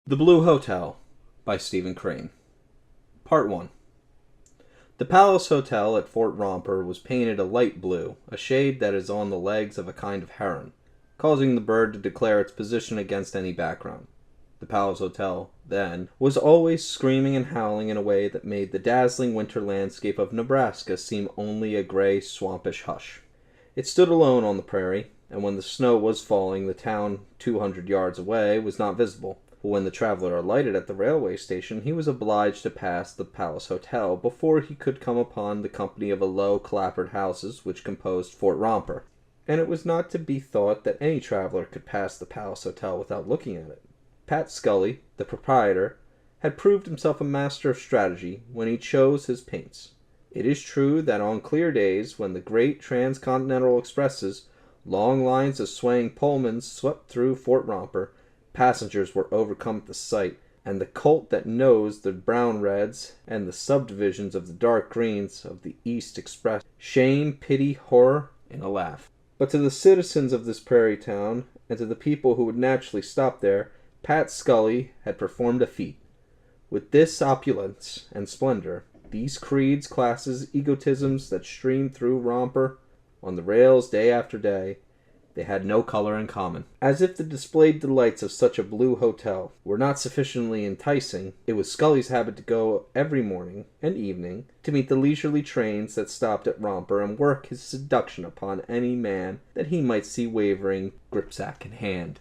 The Blue Hotel by Stephen Crane. Part 1. The Palace Hotel at Fort Romper was painted a light blue, a shade that is on the legs of a kind of heron, causing the bird to declare its position against any background. The Palace Hotel, then, was always screaming and howling in a way that made the dazzling winter landscape of Nebraska seem only a gray, swampish hush. It stood alone on the prairie, and when the snow was falling, the town 200 yards away was not visible. But when the traveler alighted at the railway station, he was obliged to pass the Palace Hotel before he could come upon the company of low, clapboard houses which composed Fort Romper. And it was not to be thought that any traveler could pass the Palace Hotel without looking at it. Pat Scully, the proprietor, had proved himself a master of strategy when he chose his paints. It is true that on clear days, when the great transcontinental expresses, long lines of swaying Pullmans swept through Fort Romper, passengers were overcome at the sight, and the colt that knows the brown reds and the subdivisions of the dark greens of the East expressed shame, pity, horror, and a laugh. But to the citizens of this prairie town, and to the people who would naturally stop there, Pat Scully had performed a feat. With this opulence and splendor, these creeds, classes, egotisms that streamed through Romper on the rails day after day, they had no color in common. As if the displayed delights of such a blue hotel were not sufficiently enticing, it was Scully's habit to go every morning and evening to meet the leisurely trains that stopped at Romper and work his seduction upon any man that he might see wavering, gripsack in hand.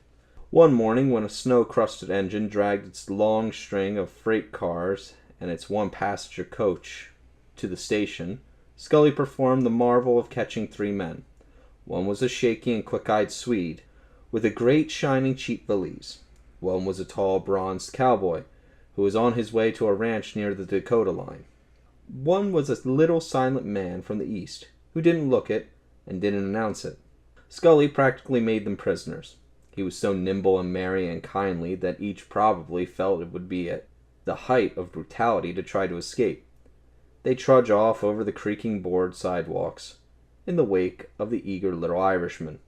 One morning, when a snow-crusted engine dragged its long string of freight cars and its one-passenger coach to the station, Scully performed the marvel of catching 3 men. One was a shaky and quick-eyed Swede, with a great shining cheap valise. One was a tall, bronzed cowboy, who was on his way to a ranch near the Dakota line. One was a little silent man from the East, who didn't look it and didn't announce it. Scully practically made them prisoners. He was so nimble and merry and kindly that each probably felt it would be at the height of brutality to try to escape. They trudge off over the creaking board sidewalks, in the wake of the eager little Irishman.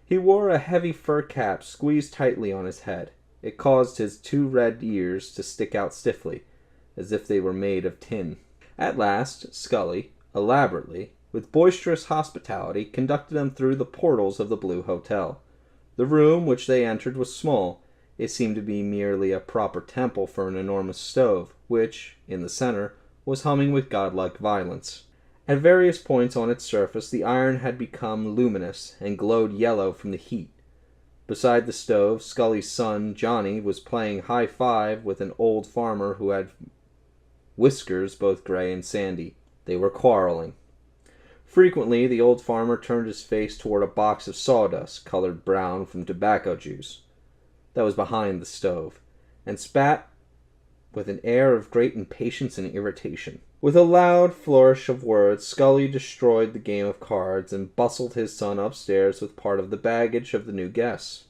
He wore a heavy fur cap squeezed tightly on his head. It caused his 2 red ears to stick out stiffly, as if they were made of tin. At last, Scully, elaborately, with boisterous hospitality, conducted them through the portals of the Blue Hotel. The room which they entered was small. It seemed to be merely a proper temple for an enormous stove, which, in the center, was humming with godlike violence. At various points on its surface, the iron had become luminous and glowed yellow from the heat. Beside the stove, Scully's son, Johnny, was playing high-five with an old farmer who had whiskers both gray and sandy. They were quarreling. Frequently, the old farmer turned his face toward a box of sawdust, colored brown from tobacco juice, that was behind the stove, and spat with an air of great impatience and irritation. With a loud flourish of words, Scully destroyed the game of cards and bustled his son upstairs with part of the baggage of the new guests.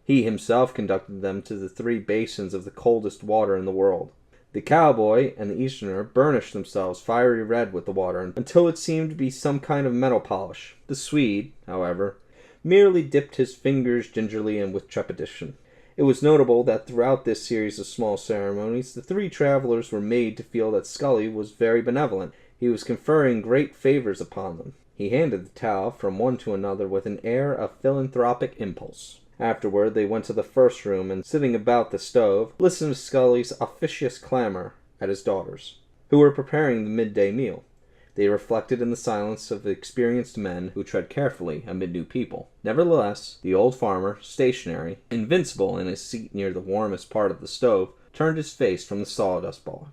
He himself conducted them to the 3 basins of the coldest water in the world. The cowboy and the Easterner burnished themselves fiery red with the water until it seemed to be some kind of metal polish. The Swede, however, merely dipped his fingers gingerly and with trepidation. It was notable that throughout this series of small ceremonies, the 3 travelers were made to feel that Scully was very benevolent. He was conferring great favors upon them. He handed the towel from one to another with an air of philanthropic impulse. Afterward, they went to the first room and, sitting about the stove, listened to Scully's officious clamor at his daughters, who were preparing the midday meal. They reflected in the silence of experienced men who tread carefully amid new people. Nevertheless, the old farmer, stationary, invincible in his seat near the warmest part of the stove, turned his face from the sawdust box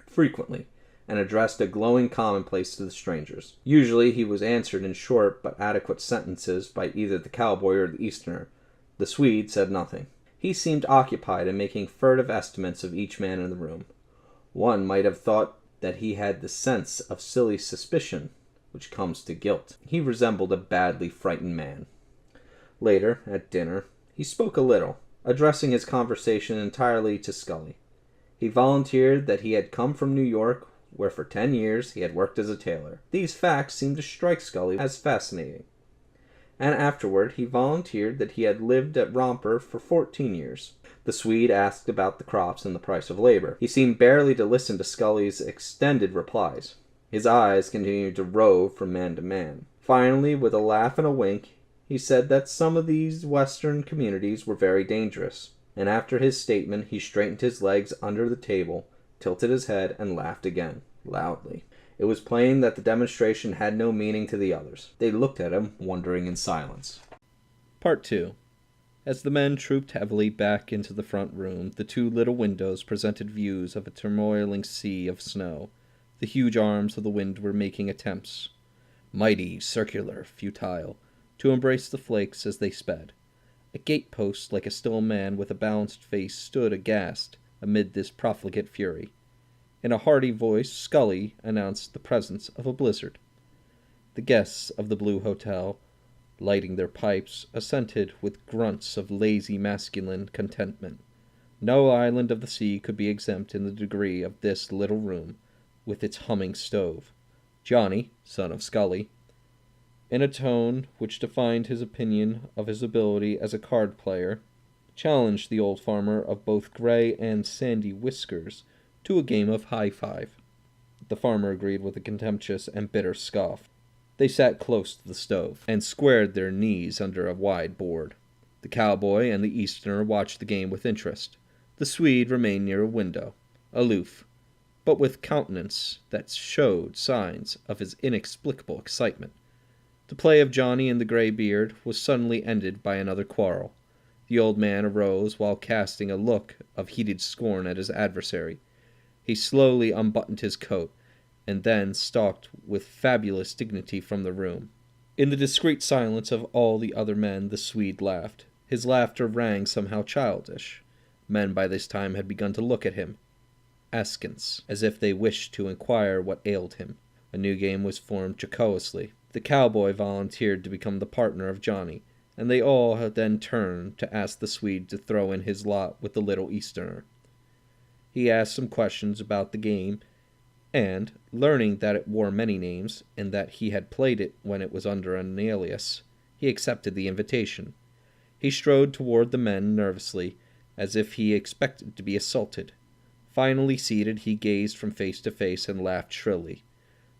frequently, and addressed a glowing commonplace to the strangers. Usually he was answered in short but adequate sentences by either the cowboy or the Easterner. The Swede said nothing. He seemed occupied in making furtive estimates of each man in the room. One might have thought that he had the sense of silly suspicion which comes to guilt. He resembled a badly frightened man. Later, at dinner, he spoke a little, addressing his conversation entirely to Scully. He volunteered that he had come from New York, where for 10 years he had worked as a tailor. These facts seemed to strike Scully as fascinating. And afterward he volunteered that he had lived at Romper for 14 years. The Swede asked about the crops and the price of labor. He seemed barely to listen to Scully's extended replies. His eyes continued to rove from man to man. Finally, with a laugh and a wink, he said that some of these western communities were very dangerous, and after his statement he straightened his legs under the table, tilted his head, and laughed again, loudly. It was plain that the demonstration had no meaning to the others. They looked at him, wondering in silence. Part 2. As the men trooped heavily back into the front room, the two little windows presented views of a turmoiling sea of snow. The huge arms of the wind were making attempts, mighty, circular, futile, to embrace the flakes as they sped. A gatepost like a still man with a balanced face stood aghast amid this profligate fury. In a hearty voice, Scully announced the presence of a blizzard. The guests of the Blue Hotel, lighting their pipes, assented with grunts of lazy masculine contentment. No island of the sea could be exempt in the degree of this little room, with its humming stove. Johnny, son of Scully, in a tone which defined his opinion of his ability as a card player, challenged the old farmer of both gray and sandy whiskers to a game of high-five. The farmer agreed with a contemptuous and bitter scoff. They sat close to the stove, and squared their knees under a wide board. The cowboy and the Easterner watched the game with interest. The Swede remained near a window, aloof, but with countenance that showed signs of his inexplicable excitement. The play of Johnny and the gray beard was suddenly ended by another quarrel. The old man arose while casting a look of heated scorn at his adversary. He slowly unbuttoned his coat, and then stalked with fabulous dignity from the room. In the discreet silence of all the other men, the Swede laughed. His laughter rang somehow childish. Men by this time had begun to look at him, askance, as if they wished to inquire what ailed him. A new game was formed jocosely. The cowboy volunteered to become the partner of Johnny, and they all then turned to ask the Swede to throw in his lot with the little Easterner. He asked some questions about the game, and, learning that it wore many names, and that he had played it when it was under an alias, he accepted the invitation. He strode toward the men nervously, as if he expected to be assaulted. Finally seated, he gazed from face to face and laughed shrilly.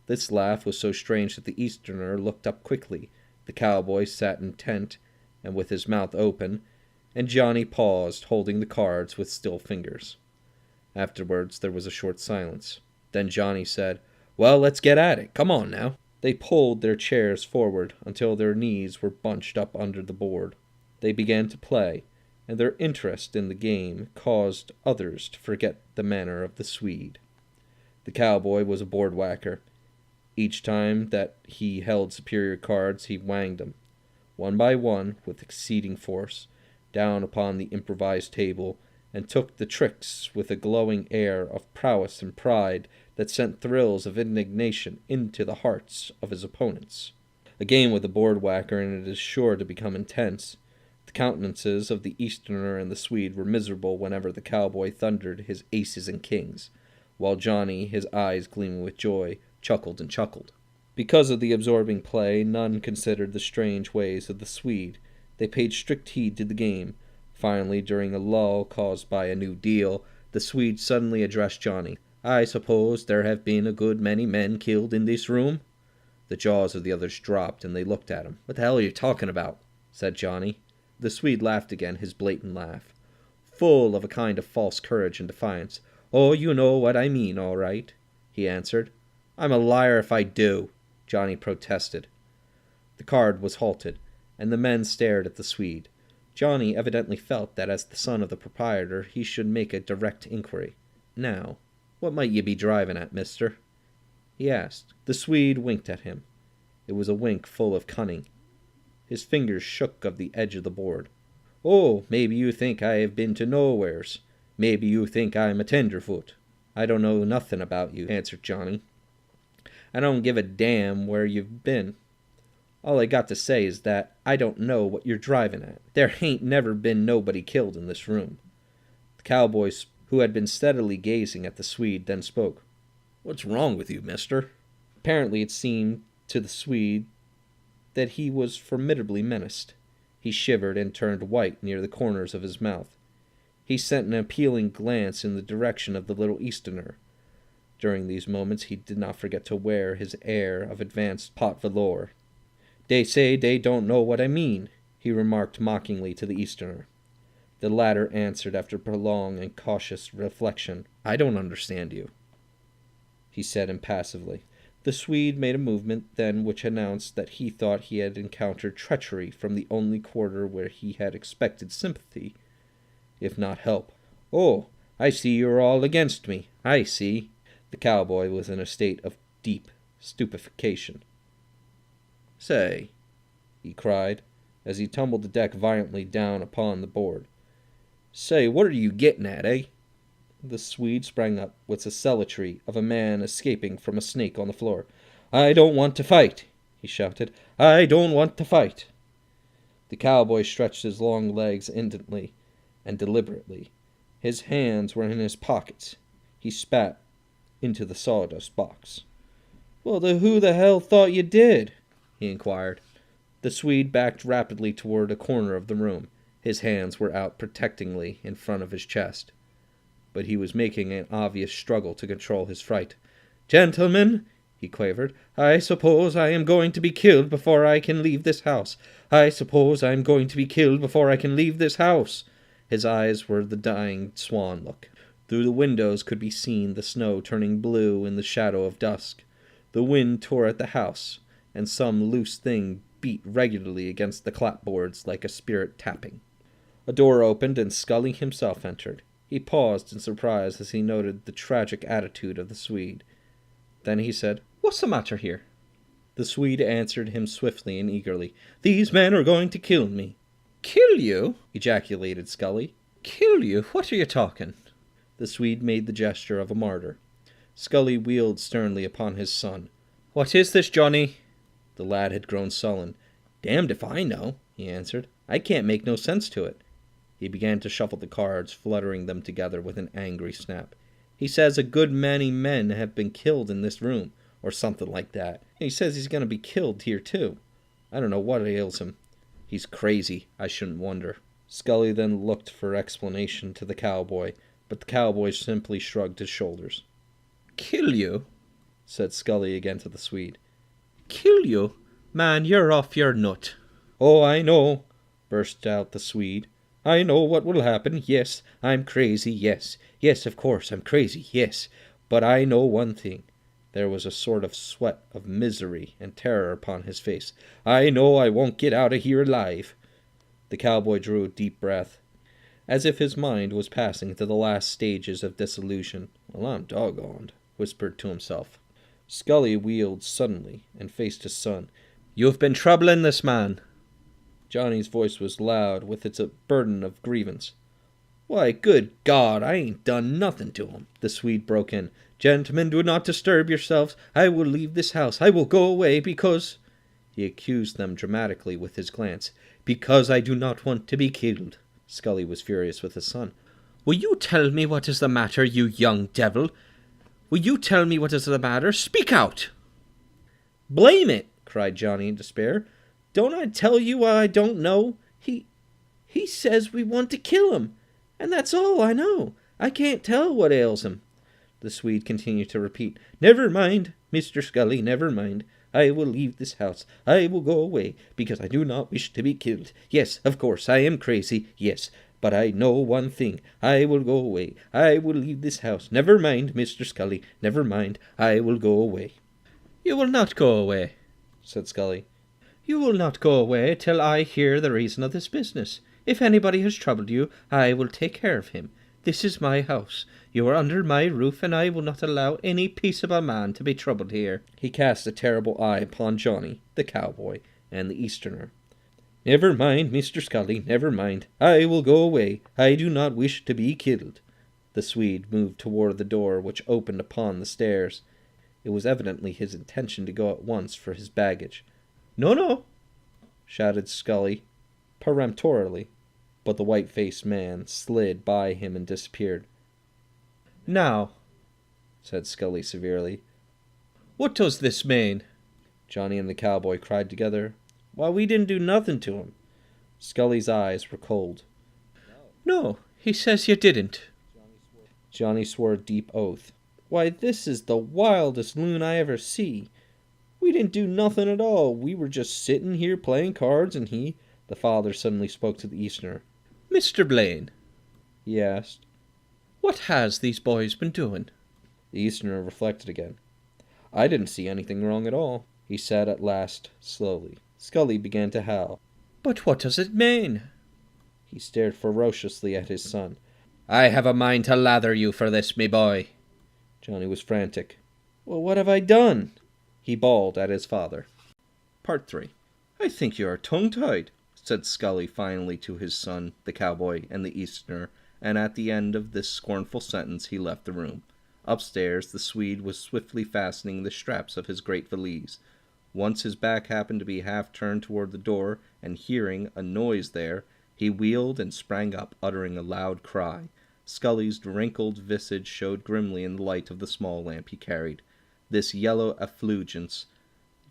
This laugh was so strange that the Easterner looked up quickly. The cowboy sat intent and with his mouth open, and Johnny paused, holding the cards with still fingers. Afterwards there was a short silence. Then Johnny said, "Well, let's get at it. Come on now." They pulled their chairs forward until their knees were bunched up under the board. They began to play, and their interest in the game caused others to forget the manner of the Swede. The cowboy was a board whacker. Each time that he held superior cards, he whanged them, one by one, with exceeding force, down upon the improvised table, and took the tricks with a glowing air of prowess and pride that sent thrills of indignation into the hearts of his opponents. A game with a board whacker, and it is sure to become intense. The countenances of the Easterner and the Swede were miserable whenever the cowboy thundered his aces and kings, while Johnny, his eyes gleaming with joy, chuckled and chuckled. Because of the absorbing play, none considered the strange ways of the Swede. They paid strict heed to the game. Finally, during a lull caused by a new deal, the Swede suddenly addressed Johnny. "I suppose there have been a good many men killed in this room?" The jaws of the others dropped, and they looked at him. "What the hell are you talking about?" said Johnny. The Swede laughed again, his blatant laugh, full of a kind of false courage and defiance. "Oh, you know what I mean, all right," he answered. "I'm a liar if I do," Johnny protested. The card was halted, and the men stared at the Swede. Johnny evidently felt that as the son of the proprietor he should make a direct inquiry. "Now, what might ye be driving at, mister?" he asked. The Swede winked at him. It was a wink full of cunning. His fingers shook of the edge of the board. "Oh, maybe you think I have been to nowheres. Maybe you think I'm a tenderfoot." "I don't know nothing about you," answered Johnny. "I don't give a damn where you've been. All I got to say is that I don't know what you're driving at. There hain't never been nobody killed in this room." The cowboy, who had been steadily gazing at the Swede, then spoke. "What's wrong with you, mister?" Apparently it seemed to the Swede that he was formidably menaced. He shivered and turned white near the corners of his mouth. He sent an appealing glance in the direction of the little Easterner. During these moments he did not forget to wear his air of advanced pot velour. "They say they don't know what I mean," he remarked mockingly to the Easterner. The latter answered after prolonged and cautious reflection, "I don't understand you," he said impassively. The Swede made a movement then which announced that he thought he had encountered treachery from the only quarter where he had expected sympathy, if not help. "Oh, I see you are all against me. I see." The cowboy was in a state of deep stupefaction. "Say," he cried, as he tumbled the deck violently down upon the board. "Say, what are you getting at, eh?" The Swede sprang up with the celerity of a man escaping from a snake on the floor. "I don't want to fight," he shouted. "I don't want to fight." The cowboy stretched his long legs indolently and deliberately. His hands were in his pockets. He spat into the sawdust box. "Well, who the hell thought you did?" he inquired. The Swede backed rapidly toward a corner of the room. His hands were out protectingly in front of his chest, but he was making an obvious struggle to control his fright. "Gentlemen," he quavered, "I suppose I am going to be killed before I can leave this house. I suppose I am going to be killed before I can leave this house." His eyes were the dying swan look. Through the windows could be seen the snow turning blue in the shadow of dusk. The wind tore at the house, and some loose thing beat regularly against the clapboards like a spirit tapping. A door opened, and Scully himself entered. He paused in surprise as he noted the tragic attitude of the Swede. Then he said, "What's the matter here?" The Swede answered him swiftly and eagerly. "These men are going to kill me." "Kill you?" ejaculated Scully. "Kill you? What are you talking?" The Swede made the gesture of a martyr. Scully wheeled sternly upon his son. "What is this, Johnny?" The lad had grown sullen. "Damned if I know," he answered. "I can't make no sense to it." He began to shuffle the cards, fluttering them together with an angry snap. "He says a good many men have been killed in this room, or something like that. And he says he's going to be killed here, too. I don't know what ails him. He's crazy, I shouldn't wonder." Scully then looked for explanation to the cowboy, but the cowboy simply shrugged his shoulders. "Kill you?" said Scully again to the Swede. "Kill you? Man, you're off your nut." "Oh, I know," burst out the Swede. "I know what will happen. Yes, I'm crazy, yes. Yes, of course, I'm crazy, yes. But I know one thing." There was a sort of sweat of misery and terror upon his face. "I know I won't get out of here alive." The cowboy drew a deep breath, as if his mind was passing to the last stages of dissolution. "Well, I'm doggoned," whispered to himself. Scully wheeled suddenly and faced his son. "You've been troubling this man." Johnny's voice was loud with its burden of grievance. "Why, good God, I ain't done nothing to him," the Swede broke in. "Gentlemen, do not disturb yourselves. I will leave this house. I will go away because—" He accused them dramatically with his glance. "Because I do not want to be killed." Scully was furious with his son. "Will you tell me what is the matter, you young devil? Will you tell me what is the matter? Speak out!" "Blame it!" cried Johnny in despair. "Don't I tell you I don't know? He says we want to kill him, and that's all I know. I can't tell what ails him." The Swede continued to repeat, "Never mind, Mr. Scully, never mind. I will leave this house. I will go away, because I do not wish to be killed. Yes, of course, I am crazy, yes, but I know one thing. I will go away. I will leave this house. Never mind, Mr. Scully, never mind. I will go away." "You will not go away," said Scully. "You will not go away till I hear the reason of this business. If anybody has troubled you, I will take care of him. This is my house. You are under my roof, and I will not allow any peaceable man to be troubled here." He cast a terrible eye upon Johnny, the cowboy, and the Easterner. "Never mind, Mr. Scully, never mind. I will go away. I do not wish to be killed." The Swede moved toward the door which opened upon the stairs. It was evidently his intention to go at once for his baggage. "No, no," shouted Scully peremptorily, but the white-faced man slid by him and disappeared. "Now," said Scully severely, "what does this mean?" Johnny and the cowboy cried together. "Why, we didn't do nothing to him." Scully's eyes were cold. "No, He says you didn't. Johnny swore a deep oath. Why, this is the wildest loon I ever see. We didn't do nothing at all. We were just sitting here playing cards, and he... The father suddenly spoke to the Easterner. Mr. Blaine, He asked. what has these boys been doing? The Easterner reflected again. I didn't see anything wrong at all, he said at last, slowly. Scully began to howl. But what does it mean? He stared ferociously at his son. I have a mind to lather you for this, me boy. Johnny was frantic. Well, what have I done? He bawled at his father. Part 3. I think you are tongue-tied, said Scully finally to his son, the cowboy, and the Easterner, and at the end of this scornful sentence he left the room. Upstairs, the Swede was swiftly fastening the straps of his great valise. Once his back happened to be half turned toward the door, and hearing a noise there, he wheeled and sprang up, uttering a loud cry. Scully's wrinkled visage showed grimly in the light of the small lamp he carried. This yellow effulgence,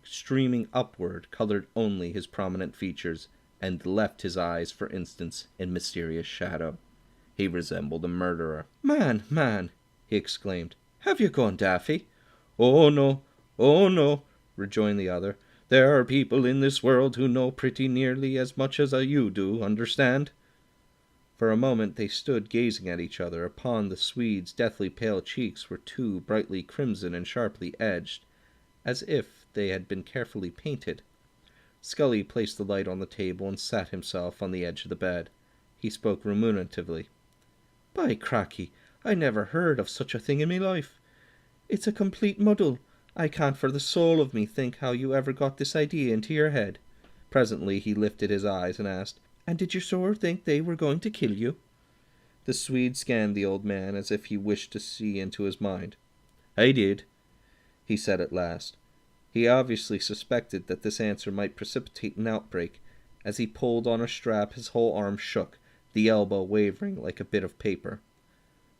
streaming upward, colored only his prominent features, and left his eyes, for instance, in mysterious shadow. He resembled a murderer. Man, he exclaimed, have you gone daffy? Oh no, rejoined the other. There are people in this world who know pretty nearly as much as you do, understand? For a moment they stood gazing at each other. Upon the Swede's deathly pale cheeks were two brightly crimson and sharply edged, as if they had been carefully painted. Scully placed the light on the table and sat himself on the edge of the bed. He spoke ruminatively. By cracky, I never heard of such a thing in me life. It's a complete muddle. I can't for the soul of me think how you ever got this idea into your head. Presently he lifted his eyes and asked, And did you sure think they were going to kill you? The Swede scanned the old man as if he wished to see into his mind. I did, he said at last. He obviously suspected that this answer might precipitate an outbreak. As he pulled on a strap, his whole arm shook, the elbow wavering like a bit of paper.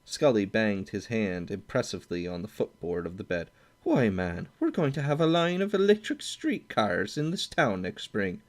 Scully banged his hand impressively on the footboard of the bed. Why, man, we're going to have a line of electric streetcars in this town next spring.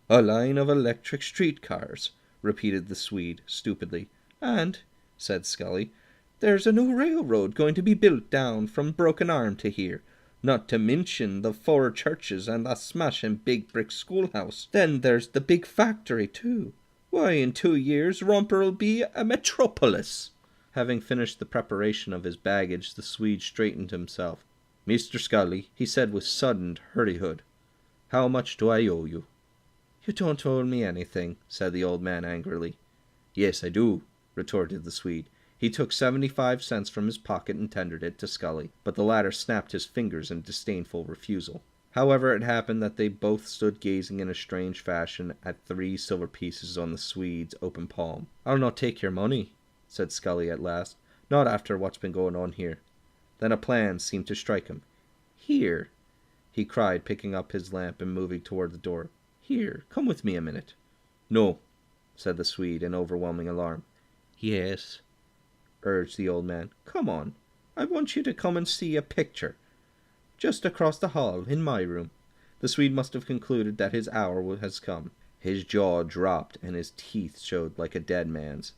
A line of electric streetcars, repeated the Swede, stupidly. And, said Scully, there's a new railroad going to be built down from Broken Arm to here, not to mention the 4 churches and the smashin' big brick schoolhouse. Then there's the big factory, too. Why, in 2 years Romper'll be a metropolis. Having finished the preparation of his baggage, the Swede straightened himself. Mr. Scully, he said with sudden hardihood, how much do I owe you? You don't owe me anything, said the old man angrily. Yes, I do, retorted the Swede. He took 75 cents from his pocket and tendered it to Scully, but the latter snapped his fingers in disdainful refusal. However, it happened that they both stood gazing in a strange fashion at 3 silver pieces on the Swede's open palm. I'll not take your money, said Scully at last, not after what's been going on here. Then a plan seemed to strike him. Here, he cried, picking up his lamp and moving toward the door. Here, come with me a minute. No, said the Swede in overwhelming alarm. Yes, urged the old man. Come on, I want you to come and see a picture. Just across the hall, in my room. The Swede must have concluded that his hour has come. His jaw dropped and his teeth showed like a dead man's.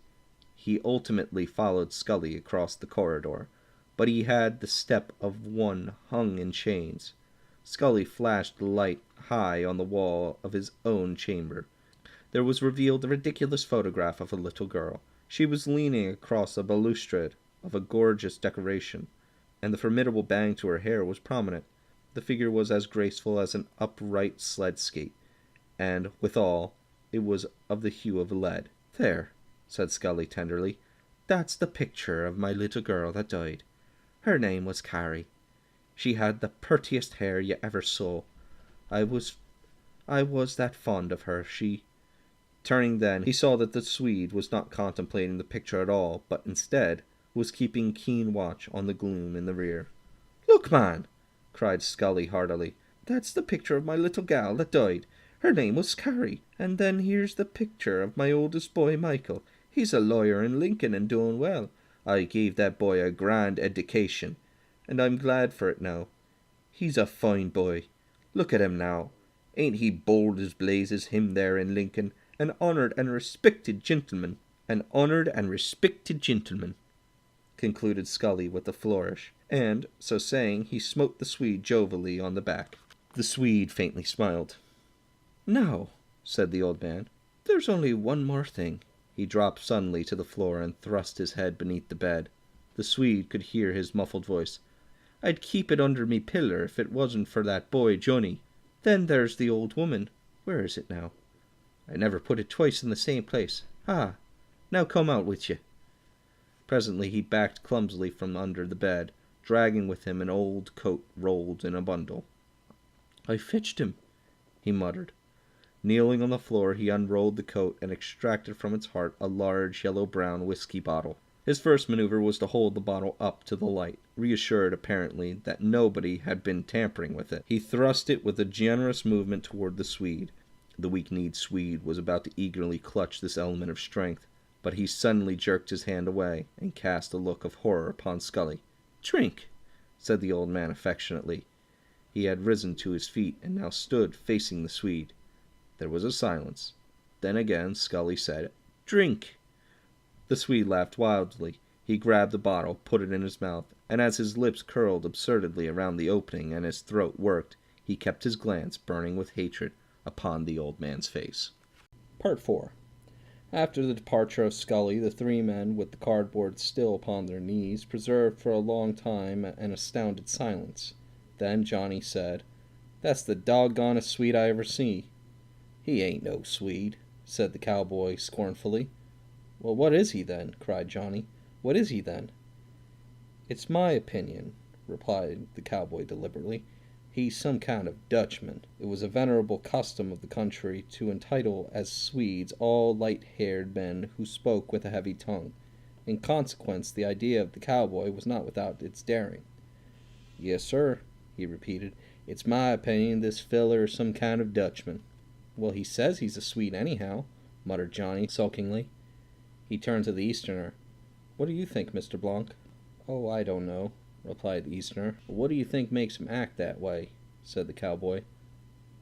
He ultimately followed Scully across the corridor, but he had the step of one hung in chains. Scully flashed the light high on the wall of his own chamber. There was revealed a ridiculous photograph of a little girl. She was leaning across a balustrade of a gorgeous decoration, and the formidable bang to her hair was prominent. The figure was as graceful as an upright sled skate, and, withal, it was of the hue of lead. There, said Scully tenderly, that's the picture of my little girl that died. Her name was Carrie. She had the purtiest hair you ever saw. I was that fond of her. Turning then, he saw that the Swede was not contemplating the picture at all, but instead was keeping keen watch on the gloom in the rear. Look, man, cried Scully heartily. That's the picture of my little gal that died. Her name was Carrie. And then here's the picture of my oldest boy, Michael. He's a lawyer in Lincoln and doing well. I gave that boy a grand education, and I'm glad for it now. He's a fine boy. Look at him now. Ain't he bold as blazes, him there in Lincoln, an honoured and respected gentleman? "An honoured and respected gentleman," concluded Scully with a flourish, and, so saying, he smote the Swede jovially on the back. The Swede faintly smiled. "Now," said the old man, "there's only one more thing." He dropped suddenly to the floor and thrust his head beneath the bed. The Swede could hear his muffled voice. "I'd keep it under me pillar if it wasn't for that boy Johnny. Then there's the old woman. Where is it now? I never put it twice in the same place. Ah, now come out with you." Presently he backed clumsily from under the bed, dragging with him an old coat rolled in a bundle. "I fetched him," he muttered. Kneeling on the floor, he unrolled the coat and extracted from its heart a large yellow-brown whiskey bottle. His first maneuver was to hold the bottle up to the light, reassured apparently that nobody had been tampering with it. He thrust it with a generous movement toward the Swede. The weak-kneed Swede was about to eagerly clutch this element of strength, but he suddenly jerked his hand away and cast a look of horror upon Scully. "Drink," said the old man affectionately. He had risen to his feet and now stood facing the Swede. There was a silence. Then again Scully said, "Drink." The Swede laughed wildly. He grabbed the bottle, put it in his mouth, and as his lips curled absurdly around the opening and his throat worked, he kept his glance, burning with hatred, upon the old man's face. Part 4. After the departure of Scully, the three men, with the cardboard still upon their knees, preserved for a long time an astounded silence. Then Johnny said, "That's the doggonest Swede I ever see." "He ain't no Swede," said the cowboy scornfully. "Well, what is he then?" cried Johnny. "What is he then?" "It's my opinion," replied the cowboy deliberately. "He's some kind of Dutchman." It was a venerable custom of the country to entitle as Swedes all light-haired men who spoke with a heavy tongue. In consequence, the idea of the cowboy was not without its daring. "Yes, sir," he repeated. "It's my opinion this feller is some kind of Dutchman." "Well, he says he's a Swede anyhow," muttered Johnny sulkingly. He turned to the Easterner. "What do you think, Mr. Blanc?" "Oh, I don't know," replied the Easterner. "What do you think makes him act that way?" said the cowboy.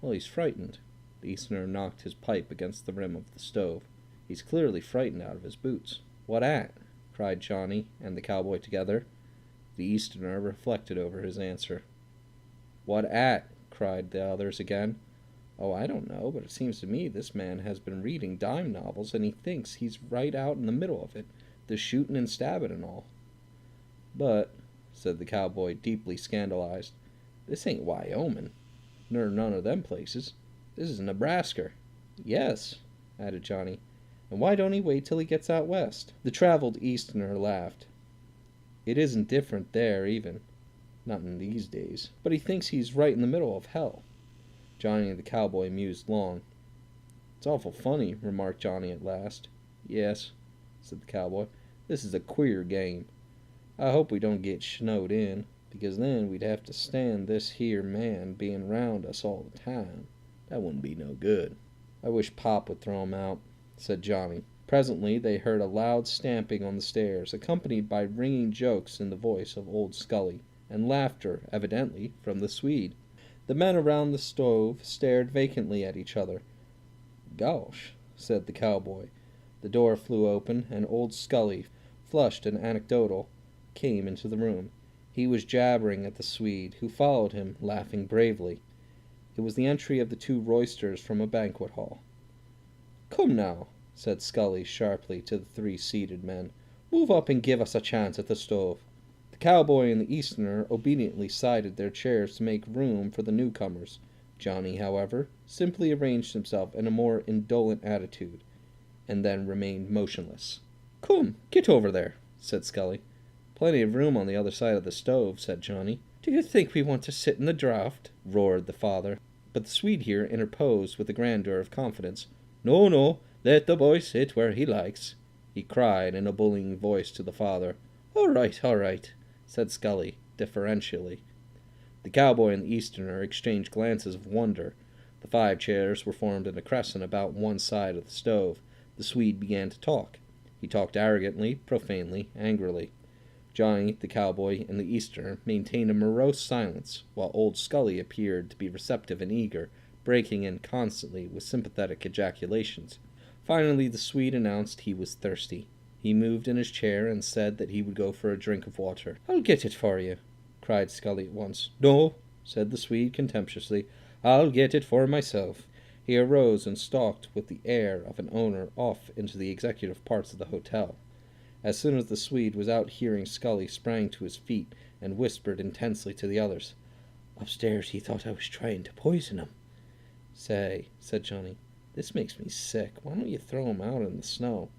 "Well, he's frightened." The Easterner knocked his pipe against the rim of the stove. "He's clearly frightened out of his boots." "What at?" cried Johnny and the cowboy together. The Easterner reflected over his answer. "What at?" cried the others again. "Oh, I don't know, but it seems to me this man has been reading dime novels, and he thinks he's right out in the middle of it, the shooting and stabbing and all." "But," said the cowboy, deeply scandalized, "this ain't Wyoming, nor none of them places. This is Nebraska." "Yes," added Johnny. "And why don't he wait till he gets out west?" The traveled Easterner laughed. "It isn't different there, even. Not in these days. But he thinks he's right in the middle of hell." Johnny and the cowboy mused long. "It's awful funny," remarked Johnny at last. "Yes," said the cowboy. "This is a queer game. I hope we don't get snowed in, because then we'd have to stand this here man being round us all the time. That wouldn't be no good." "I wish Pop would throw him out," said Johnny. Presently they heard a loud stamping on the stairs, accompanied by ringing jokes in the voice of old Scully, and laughter, evidently, from the Swede. The men around the stove stared vacantly at each other. "Gosh," said the cowboy. The door flew open, and old Scully, flushed and anecdotal, came into the room. He was jabbering at the Swede, who followed him, laughing bravely. It was the entry of the two roysters from a banquet hall. "Come now," said Scully sharply to the three seated men. "Move up and give us a chance at the stove." The cowboy and the Easterner obediently sided their chairs to make room for the newcomers. Johnny, however, simply arranged himself in a more indolent attitude, and then remained motionless. "Come, get over there," said Scully. "Plenty of room on the other side of the stove," said Johnny. "Do you think we want to sit in the draught?" roared the father. But the Swede here interposed with the grandeur of confidence. "No, no, let the boy sit where he likes," he cried in a bullying voice to the father. All right, said Scully, deferentially. The cowboy and the Easterner exchanged glances of wonder. The 5 chairs were formed in a crescent about one side of the stove. The Swede began to talk. He talked arrogantly, profanely, angrily. Johnny, the cowboy, and the Easterner maintained a morose silence, while old Scully appeared to be receptive and eager, breaking in constantly with sympathetic ejaculations. Finally, the Swede announced he was thirsty. He moved in his chair and said that he would go for a drink of water. "I'll get it for you," cried Scully at once. "No," said the Swede contemptuously. "I'll get it for myself." He arose and stalked with the air of an owner off into the executive parts of the hotel. As soon as the Swede was out hearing, Scully sprang to his feet and whispered intensely to the others. "Upstairs he thought I was trying to poison him." "Say," said Johnny, "this makes me sick. Why don't you throw him out in the snow?"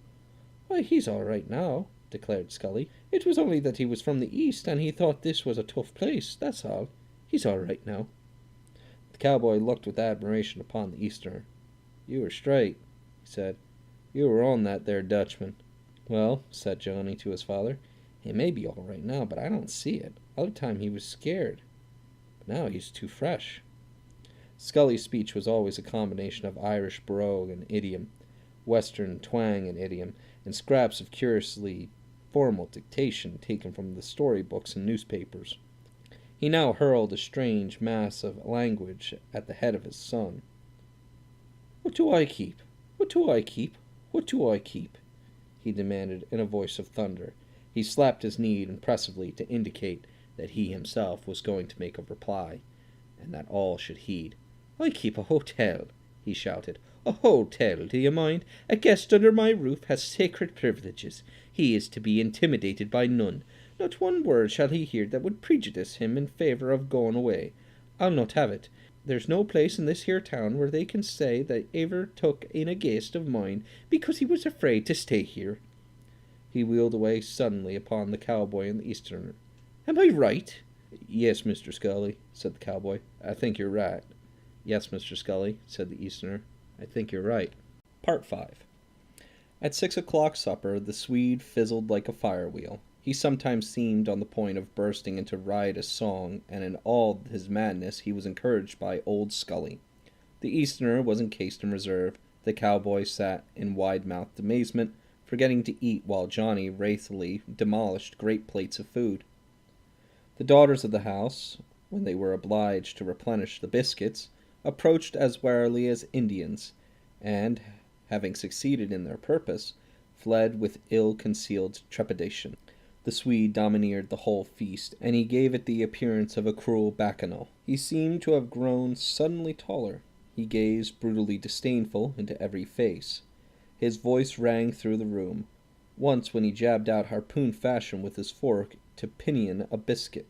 "Why, he's all right now," declared Scully. "It was only that he was from the East, and he thought this was a tough place, that's all. He's all right now." The cowboy looked with admiration upon the Easterner. "You were straight," he said. "You were on that there Dutchman." "Well," said Johnny to his father, "he may be all right now, but I don't see it. Other time he was scared. But now he's too fresh." Scully's speech was always a combination of Irish brogue and idiom, Western twang and idiom, and scraps of curiously formal dictation taken from the storybooks and newspapers. He now hurled a strange mass of language at the head of his son. "What do I keep? What do I keep? What do I keep?" he demanded in a voice of thunder. He slapped his knee impressively to indicate that he himself was going to make a reply, and that all should heed. "I keep a hotel," he shouted. "A hotel, do you mind? A guest under my roof has sacred privileges. He is to be intimidated by none. Not one word shall he hear that would prejudice him in favour of going away. I'll not have it. There's no place in this here town where they can say they ever took in a guest of mine because he was afraid to stay here." He wheeled away suddenly upon the cowboy and the Easterner. "Am I right?" "Yes, Mr. Scully," said the cowboy. "I think you're right." "Yes, Mr. Scully," said the Easterner. "I think you're right." Part 5. At 6 o'clock supper, the Swede fizzled like a firewheel. He sometimes seemed on the point of bursting into riotous song, and in all his madness he was encouraged by old Scully. The Easterner was encased in reserve. The cowboy sat in wide-mouthed amazement, forgetting to eat while Johnny wrathfully demolished great plates of food. The daughters of the house, when they were obliged to replenish the biscuits, approached as warily as Indians, and, having succeeded in their purpose, fled with ill-concealed trepidation. The Swede domineered the whole feast, and he gave it the appearance of a cruel bacchanal. He seemed to have grown suddenly taller. He gazed brutally disdainful into every face. His voice rang through the room, once when he jabbed out harpoon fashion with his fork to pinion a biscuit.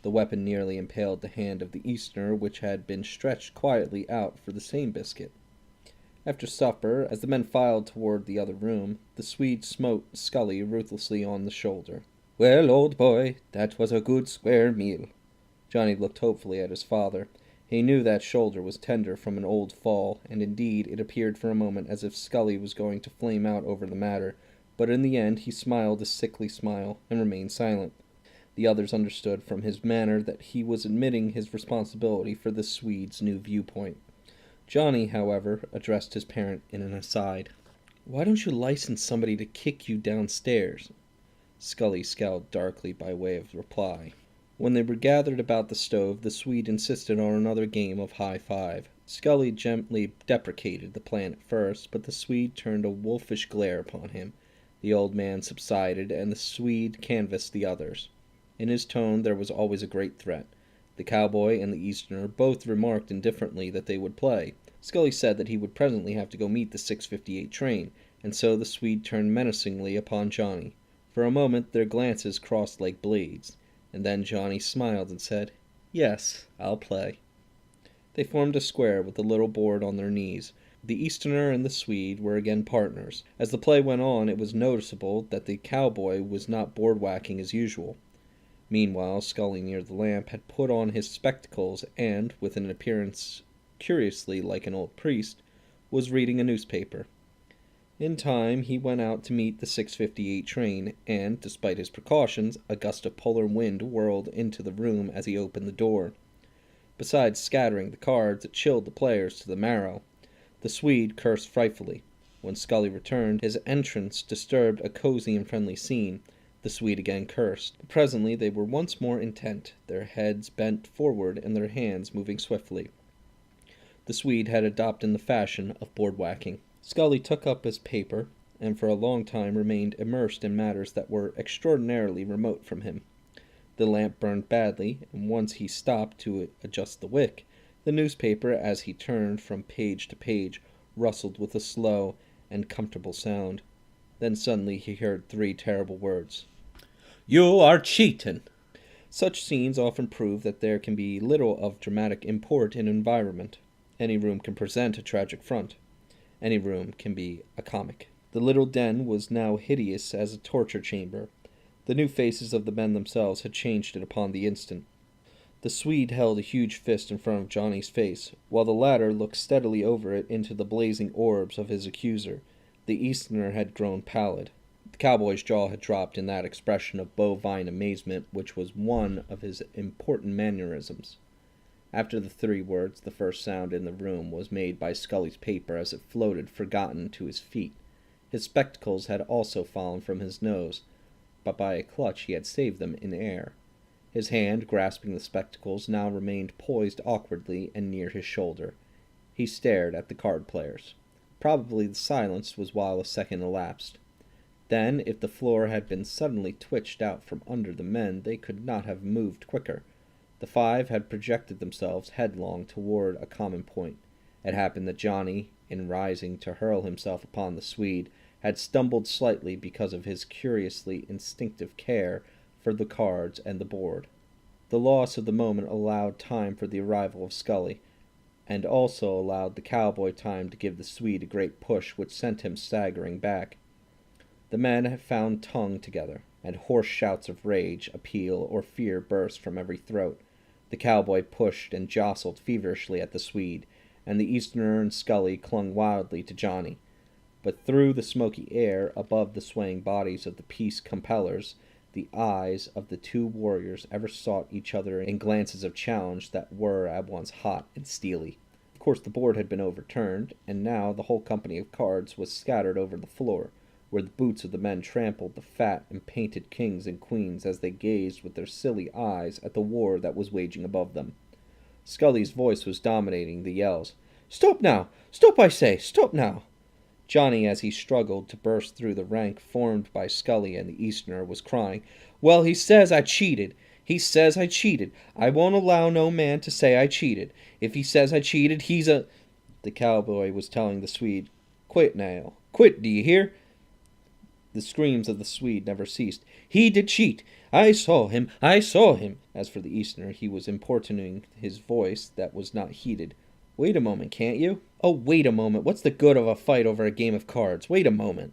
The weapon nearly impaled the hand of the Easterner, which had been stretched quietly out for the same biscuit. After supper, as the men filed toward the other room, the Swede smote Scully ruthlessly on the shoulder. "Well, old boy, that was a good square meal." Johnny looked hopefully at his father. He knew that shoulder was tender from an old fall, and indeed it appeared for a moment as if Scully was going to flame out over the matter, but in the end he smiled a sickly smile and remained silent. The others understood from his manner that he was admitting his responsibility for the Swede's new viewpoint. Johnny, however, addressed his parent in an aside. "Why don't you license somebody to kick you downstairs?" Scully scowled darkly by way of reply. When they were gathered about the stove, the Swede insisted on another game of high-five. Scully gently deprecated the plan at first, but the Swede turned a wolfish glare upon him. The old man subsided, and the Swede canvassed the others. In his tone there was always a great threat. The cowboy and the Easterner both remarked indifferently that they would play. Scully said that he would presently have to go meet the 6:58 train, and so the Swede turned menacingly upon Johnny. For a moment their glances crossed like blades, and then Johnny smiled and said, "Yes, I'll play." They formed a square with the little board on their knees. The Easterner and the Swede were again partners. As the play went on, it was noticeable that the cowboy was not board-whacking as usual. Meanwhile, Scully near the lamp had put on his spectacles and, with an appearance curiously like an old priest, was reading a newspaper. In time he went out to meet the 6:58 train, and, despite his precautions, a gust of polar wind whirled into the room as he opened the door. Besides scattering the cards, it chilled the players to the marrow. The Swede cursed frightfully. When Scully returned, his entrance disturbed a cozy and friendly scene. The Swede again cursed. But presently they were once more intent, their heads bent forward and their hands moving swiftly. The Swede had adopted the fashion of board-whacking. Scully took up his paper, and for a long time remained immersed in matters that were extraordinarily remote from him. The lamp burned badly, and once he stopped to adjust the wick, the newspaper, as he turned from page to page, rustled with a slow and comfortable sound. Then suddenly he heard 3 terrible words. "You are cheating!" Such scenes often prove that there can be little of dramatic import in environment. Any room can present a tragic front. Any room can be a comic. The little den was now hideous as a torture chamber. The new faces of the men themselves had changed it upon the instant. The Swede held a huge fist in front of Johnny's face, while the latter looked steadily over it into the blazing orbs of his accuser. The Easterner had grown pallid. The cowboy's jaw had dropped in that expression of bovine amazement which was one of his important mannerisms. After the 3 words, the first sound in the room was made by Scully's paper as it floated forgotten to his feet. His spectacles had also fallen from his nose, but by a clutch he had saved them in air. His hand, grasping the spectacles, now remained poised awkwardly and near his shoulder. He stared at the card players. Probably the silence was while a second elapsed. Then, if the floor had been suddenly twitched out from under the men, they could not have moved quicker. The 5 had projected themselves headlong toward a common point. It happened that Johnny, in rising to hurl himself upon the Swede, had stumbled slightly because of his curiously instinctive care for the cards and the board. The loss of the moment allowed time for the arrival of Scully, and also allowed the cowboy time to give the Swede a great push which sent him staggering back. The men had found tongue together, and hoarse shouts of rage, appeal, or fear burst from every throat. The cowboy pushed and jostled feverishly at the Swede, and the Easterner and Scully clung wildly to Johnny. But through the smoky air, above the swaying bodies of the peace compellers, the eyes of the 2 warriors ever sought each other in glances of challenge that were at once hot and steely. Of course the board had been overturned, and now the whole company of cards was scattered over the floor, where the boots of the men trampled the fat and painted kings and queens as they gazed with their silly eyes at the war that was waging above them. Scully's voice was dominating the yells. "Stop now! Stop, I say! Stop now!" Johnny, as he struggled to burst through the rank formed by Scully and the Easterner, was crying, "Well, he says I cheated. He says I cheated. I won't allow no man to say I cheated. If he says I cheated, he's a—" The cowboy was telling the Swede, "Quit now. Quit, do you hear?" The screams of the Swede never ceased. "He did cheat. I saw him. I saw him." As for the Easterner, he was importuning his voice that was not heeded. "Wait a moment, can't you? Oh, wait a moment. What's the good of a fight over a game of cards? Wait a moment."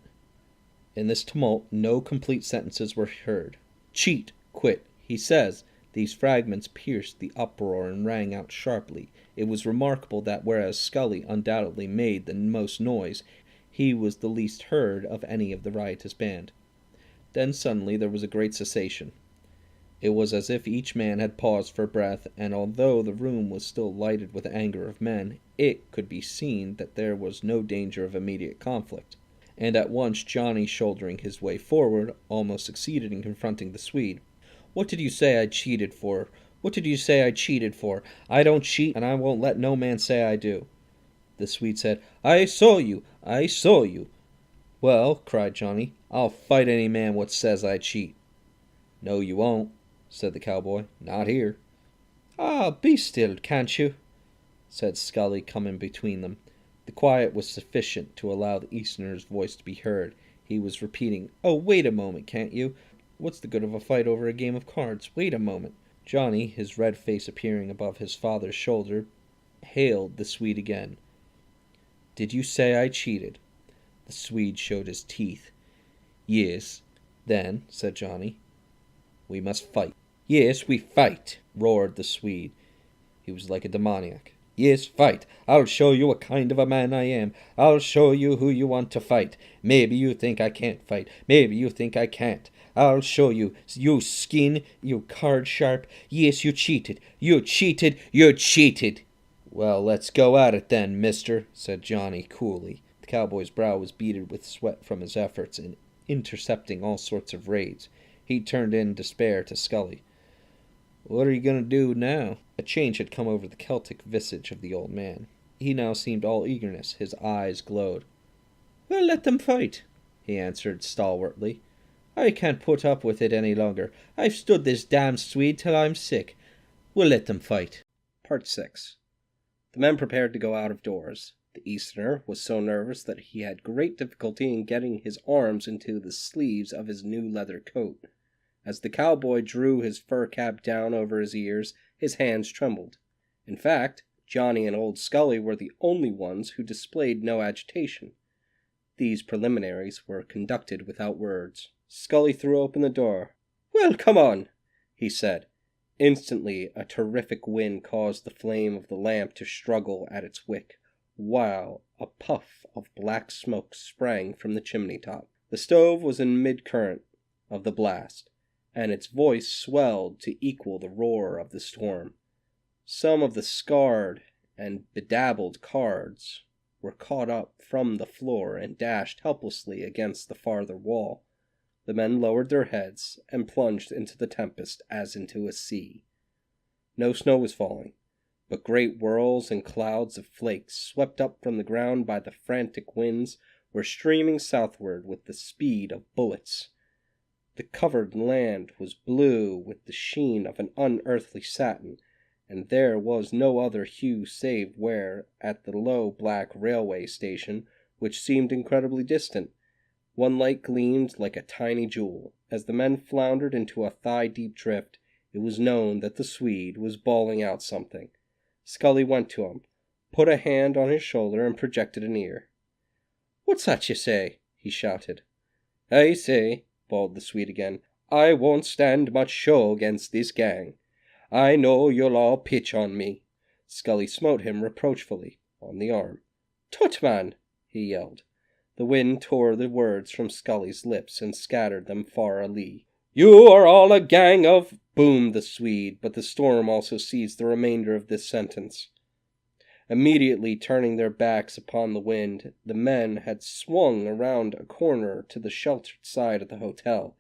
In this tumult, no complete sentences were heard. "Cheat. Quit. He says." These fragments pierced the uproar and rang out sharply. It was remarkable that whereas Scully undoubtedly made the most noise, he was the least heard of any of the riotous band. Then suddenly there was a great cessation. It was as if each man had paused for breath, and although the room was still lighted with the anger of men, it could be seen that there was no danger of immediate conflict. And at once Johnny, shouldering his way forward, almost succeeded in confronting the Swede. "What did you say I cheated for? What did you say I cheated for? I don't cheat, and I won't let no man say I do." The Swede said, "I saw you. I saw you." "Well," cried Johnny, "I'll fight any man what says I cheat." "No, you won't," said the cowboy. "Not here." "Ah, be still, can't you?" said Scully, coming between them. The quiet was sufficient to allow the Easterner's voice to be heard. He was repeating, "Oh, wait a moment, can't you? What's the good of a fight over a game of cards? Wait a moment." Johnny, his red face appearing above his father's shoulder, hailed the Swede again. "Did you say I cheated?" The Swede showed his teeth. "Yes." "Then," said Johnny, "we must fight." "Yes, we fight," roared the Swede. He was like a demoniac. "Yes, fight. I'll show you what kind of a man I am. I'll show you who you want to fight. Maybe you think I can't fight. Maybe you think I can't. I'll show you, you skin, you card sharp. Yes, you cheated. You cheated. You cheated." "Well, let's go at it then, mister," said Johnny coolly. The cowboy's brow was beaded with sweat from his efforts in intercepting all sorts of raids. He turned in despair to Scully. "What are you going to do now?" A change had come over the Celtic visage of the old man. He now seemed all eagerness. His eyes glowed. Well, let them fight, he answered stalwartly. I can't put up with it any longer. I've stood this damned Swede till I'm sick. We'll let them fight. Part 6. The men prepared to go out of doors. The Easterner was so nervous that he had great difficulty in getting his arms into the sleeves of his new leather coat. As the cowboy drew his fur cap down over his ears, his hands trembled. In fact, Johnny and Old Scully were the only ones who displayed no agitation. These preliminaries were conducted without words. Scully threw open the door. "Well, come on," he said. Instantly, a terrific wind caused the flame of the lamp to struggle at its wick, while a puff of black smoke sprang from the chimney top. The stove was in mid-current of the blast, and its voice swelled to equal the roar of the storm. Some of the scarred and bedabbled cards were caught up from the floor and dashed helplessly against the farther wall. The men lowered their heads and plunged into the tempest as into a sea. No snow was falling, but great whirls and clouds of flakes, swept up from the ground by the frantic winds, were streaming southward with the speed of bullets. The covered land was blue with the sheen of an unearthly satin, and there was no other hue save where, at the low black railway station, which seemed incredibly distant, one light gleamed like a tiny jewel. As the men floundered into a thigh-deep drift, it was known that the Swede was bawling out something. Scully went to him, put a hand on his shoulder, and projected an ear. "What's that you say?" he shouted. "I say," bawled the Swede again, "I won't stand much show against this gang. I know you'll all pitch on me." Scully smote him reproachfully on the arm. "Tut, man!" he yelled. The wind tore the words from Scully's lips and scattered them far alee. "You are all a gang of—" boomed the Swede, but the storm also seized the remainder of this sentence. Immediately turning their backs upon the wind, the men had swung around a corner to the sheltered side of the hotel.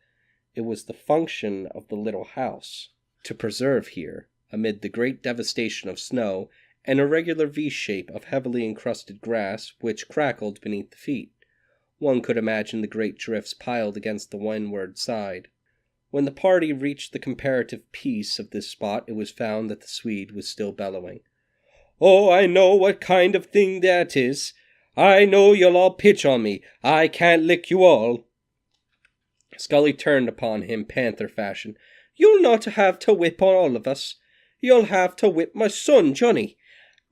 It was the function of the little house to preserve here, amid the great devastation of snow, an irregular V-shape of heavily encrusted grass which crackled beneath the feet. One could imagine the great drifts piled against the windward side. When the party reached the comparative peace of this spot, it was found that the Swede was still bellowing. "Oh, I know what kind of thing that is. I know you'll all pitch on me. I can't lick you all." Scully turned upon him panther fashion. "You'll not have to whip on all of us. You'll have to whip my son, Johnny.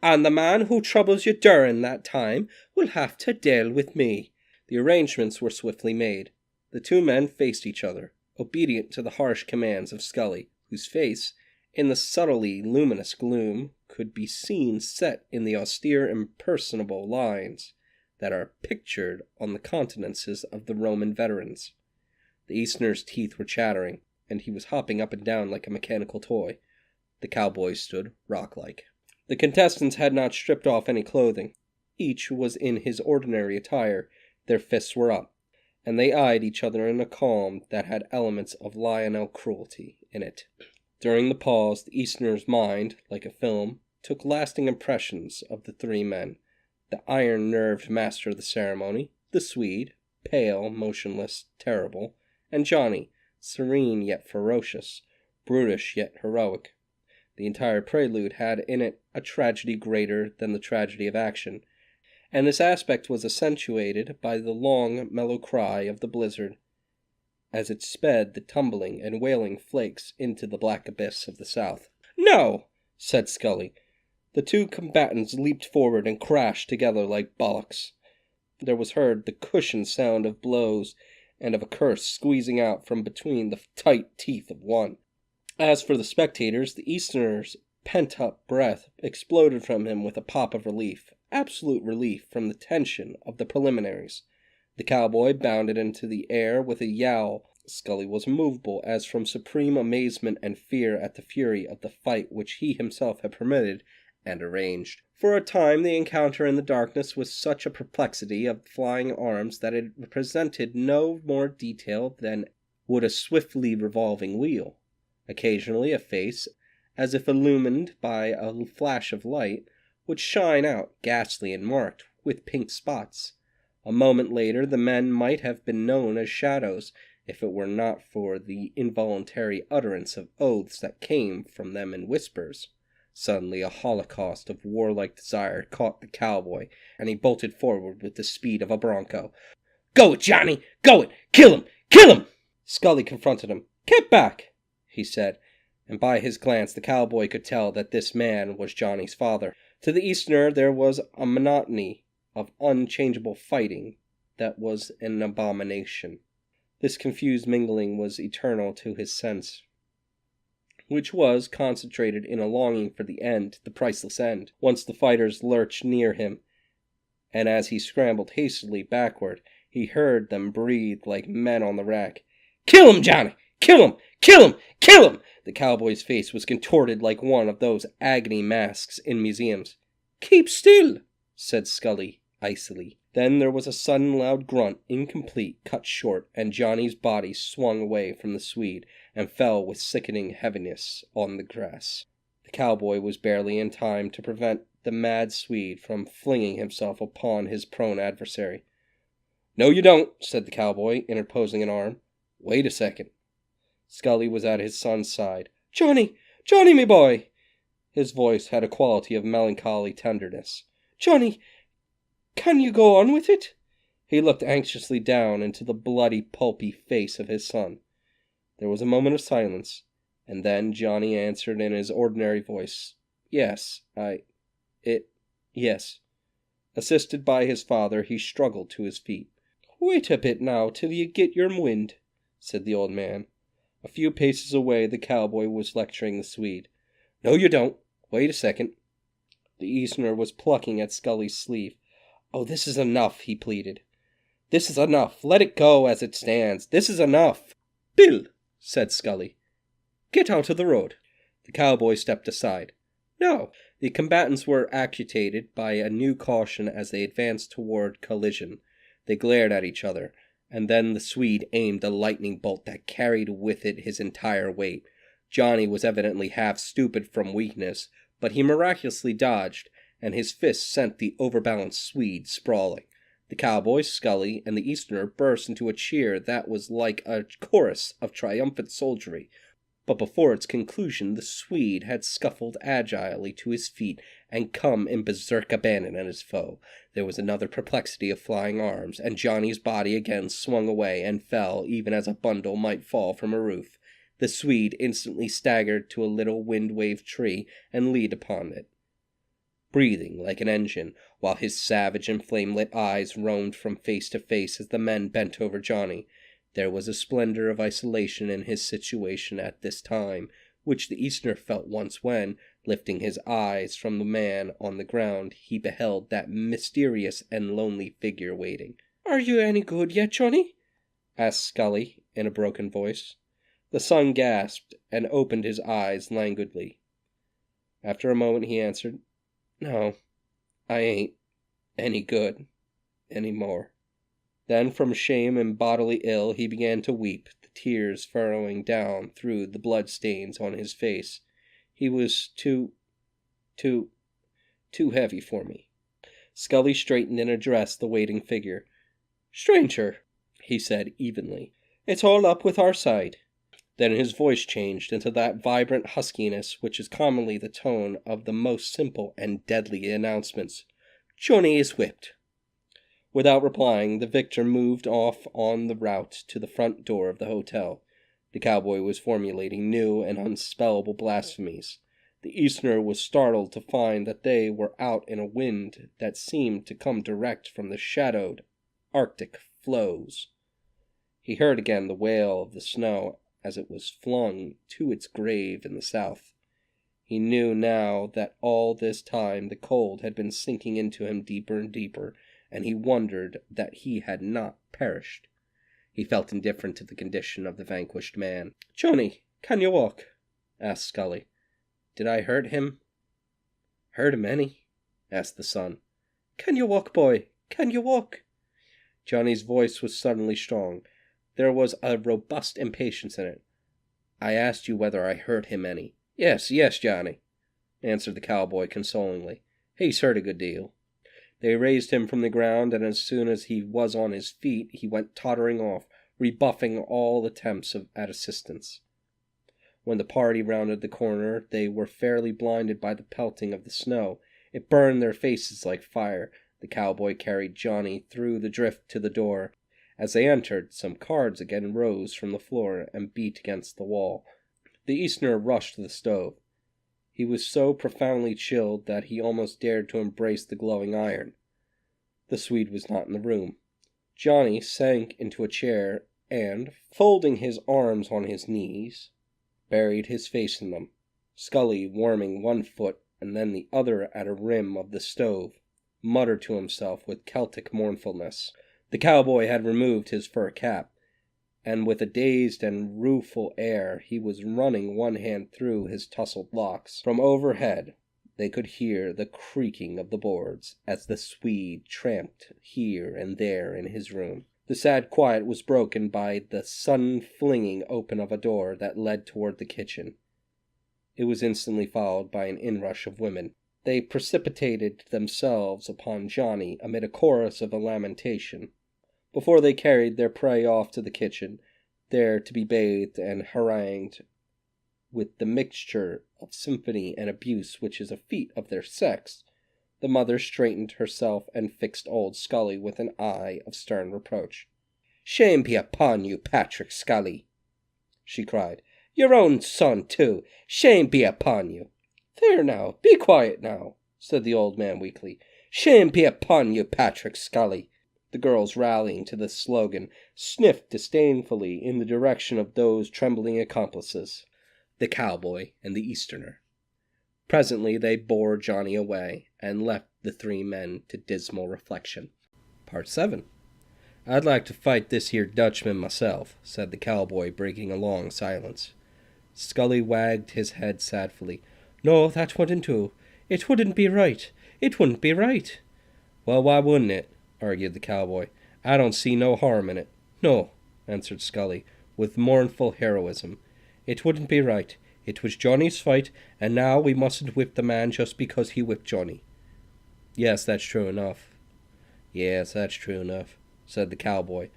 And the man who troubles you during that time will have to deal with me." The arrangements were swiftly made. The two men faced each other, obedient to the harsh commands of Scully, whose face, in the subtly luminous gloom, could be seen set in the austere impersonable lines that are pictured on the countenances of the Roman veterans. The Easterner's teeth were chattering, and he was hopping up and down like a mechanical toy. The cowboy stood rock-like. The contestants had not stripped off any clothing. Each was in his ordinary attire. Their fists were up, and they eyed each other in a calm that had elements of lionel cruelty in it. During the pause, the Easterner's mind, like a film, took lasting impressions of the three men. The iron-nerved master of the ceremony, the Swede, pale, motionless, terrible, and Johnny, serene yet ferocious, brutish yet heroic. The entire prelude had in it a tragedy greater than the tragedy of action, and this aspect was accentuated by the long, mellow cry of the blizzard, as it sped the tumbling and wailing flakes into the black abyss of the south. "No!" said Scully. The two combatants leaped forward and crashed together like bullocks. There was heard the cushioned sound of blows and of a curse squeezing out from between the tight teeth of one. As for the spectators, the Easterner's pent-up breath exploded from him with a pop of relief, absolute relief from the tension of the preliminaries. The cowboy bounded into the air with a yowl. Scully was immovable as from supreme amazement and fear at the fury of the fight which he himself had permitted and arranged. For a time the encounter in the darkness was such a perplexity of flying arms that it presented no more detail than would a swiftly revolving wheel. Occasionally a face, as if illumined by a flash of light, would shine out ghastly and marked with pink spots. A moment later, the men might have been known as shadows, if it were not for the involuntary utterance of oaths that came from them in whispers. Suddenly, a holocaust of warlike desire caught the cowboy, and he bolted forward with the speed of a bronco. "Go it, Johnny! Go it! Kill him! Kill him!" Scully confronted him. "Get back!" he said, and by his glance the cowboy could tell that this man was Johnny's father. To the Easterner there was a monotony of unchangeable fighting that was an abomination. This confused mingling was eternal to his sense, which was concentrated in a longing for the end, the priceless end. Once the fighters lurched near him, and as he scrambled hastily backward, he heard them breathe like men on the rack. "Kill him, Johnny! Kill him! Kill him! Kill him!" The cowboy's face was contorted like one of those agony masks in museums. "Keep still," said Scully icily. Then there was a sudden loud grunt, incomplete, cut short, and Johnny's body swung away from the Swede and fell with sickening heaviness on the grass. The cowboy was barely in time to prevent the mad Swede from flinging himself upon his prone adversary. "No, you don't," said the cowboy, interposing an arm. "Wait a second." Scully was at his son's side. "Johnny! Johnny, me boy!" His voice had a quality of melancholy tenderness. "Johnny, can you go on with it?" He looked anxiously down into the bloody, pulpy face of his son. There was a moment of silence, and then Johnny answered in his ordinary voice, "Yes, yes." Assisted by his father, he struggled to his feet. "Wait a bit now till you get your wind," said the old man. A few paces away, the cowboy was lecturing the Swede. "No, you don't. Wait a second." The Easterner was plucking at Scully's sleeve. "Oh, this is enough," he pleaded. "This is enough. Let it go as it stands. This is enough." "Bill," said Scully, "get out of the road." The cowboy stepped aside. "No." The combatants were actuated by a new caution as they advanced toward collision. They glared at each other, and then the Swede aimed a lightning bolt that carried with it his entire weight. Johnny was evidently half stupid from weakness, but he miraculously dodged, and his fist sent the overbalanced Swede sprawling. The cowboy, Scully, and the Easterner burst into a cheer that was like a chorus of triumphant soldiery. But before its conclusion, the Swede had scuffled agilely to his feet and come in berserk abandon at his foe. There was another perplexity of flying arms, and Johnny's body again swung away and fell even as a bundle might fall from a roof. The Swede instantly staggered to a little wind-waved tree and leaned upon it, breathing like an engine, while his savage and flame-lit eyes roamed from face to face as the men bent over Johnny. There was a splendor of isolation in his situation at this time, which the Easterner felt once when, lifting his eyes from the man on the ground, he beheld that mysterious and lonely figure waiting. "Are you any good yet, Johnny?" asked Scully in a broken voice. The son gasped and opened his eyes languidly. After a moment he answered, "No, I ain't any good any more." Then from shame and bodily ill he began to weep, the tears furrowing down through the blood stains on his face. "He was too heavy for me." Scully straightened and addressed the waiting figure. "Stranger," he said evenly, "it's all up with our side." Then his voice changed into that vibrant huskiness which is commonly the tone of the most simple and deadly announcements. "Johnny is whipped." Without replying, the victor moved off on the route to the front door of the hotel. The cowboy was formulating new and unspellable blasphemies. The Easterner was startled to find that they were out in a wind that seemed to come direct from the shadowed Arctic floes. He heard again the wail of the snow as it was flung to its grave in the south. He knew now that all this time the cold had been sinking into him deeper and deeper, and he wondered that he had not perished. He felt indifferent to the condition of the vanquished man. "Johnny, can you walk?" asked Scully. "Did I hurt him?" "Hurt him any?" asked the son. "Can you walk, boy? Can you walk?" Johnny's voice was suddenly strong. There was a robust impatience in it. "I asked you whether I hurt him any." "Yes, Johnny," answered the cowboy consolingly. "He's hurt a good deal." They raised him from the ground, and as soon as he was on his feet, he went tottering off, rebuffing all attempts at assistance. When the party rounded the corner, they were fairly blinded by the pelting of the snow. It burned their faces like fire. The cowboy carried Johnny through the drift to the door. As they entered, some cards again rose from the floor and beat against the wall. The Easterner rushed to the stove. He was so profoundly chilled that he almost dared to embrace the glowing iron. The Swede was not in the room. Johnny sank into a chair and, folding his arms on his knees, buried his face in them, Scully warming one foot and then the other at a rim of the stove, muttered to himself with Celtic mournfulness. The cowboy had removed his fur cap, and with a dazed and rueful air he was running one hand through his tousled locks. From overhead they could hear the creaking of the boards as the Swede tramped here and there in his room. The sad quiet was broken by the sudden flinging open of a door that led toward the kitchen. It was instantly followed by an inrush of women. They precipitated themselves upon Johnny amid a chorus of lamentation. Before they carried their prey off to the kitchen, there to be bathed and harangued with the mixture of symphony and abuse which is a feat of their sex, the mother straightened herself and fixed old Scully with an eye of stern reproach. "Shame be upon you, Patrick Scully!" she cried. "Your own son, too! Shame be upon you!" "There now, be quiet now," said the old man weakly. "Shame be upon you, Patrick Scully!" The girls, rallying to this slogan, sniffed disdainfully in the direction of those trembling accomplices, the cowboy and the Easterner. Presently they bore Johnny away, and left the three men to dismal reflection. Part 7. "I'd like to fight this here Dutchman myself," said the cowboy, breaking a long silence. Scully wagged his head sadly. "No, that wouldn't do. It wouldn't be right. It wouldn't be right." "Well, why wouldn't it?" argued the cowboy. "I don't see no harm in it." "No," answered Scully, with mournful heroism. "It wouldn't be right. It was Johnny's fight, and now we mustn't whip the man just because he whipped Johnny." "Yes, that's true enough." "Yes, that's true enough," said the cowboy.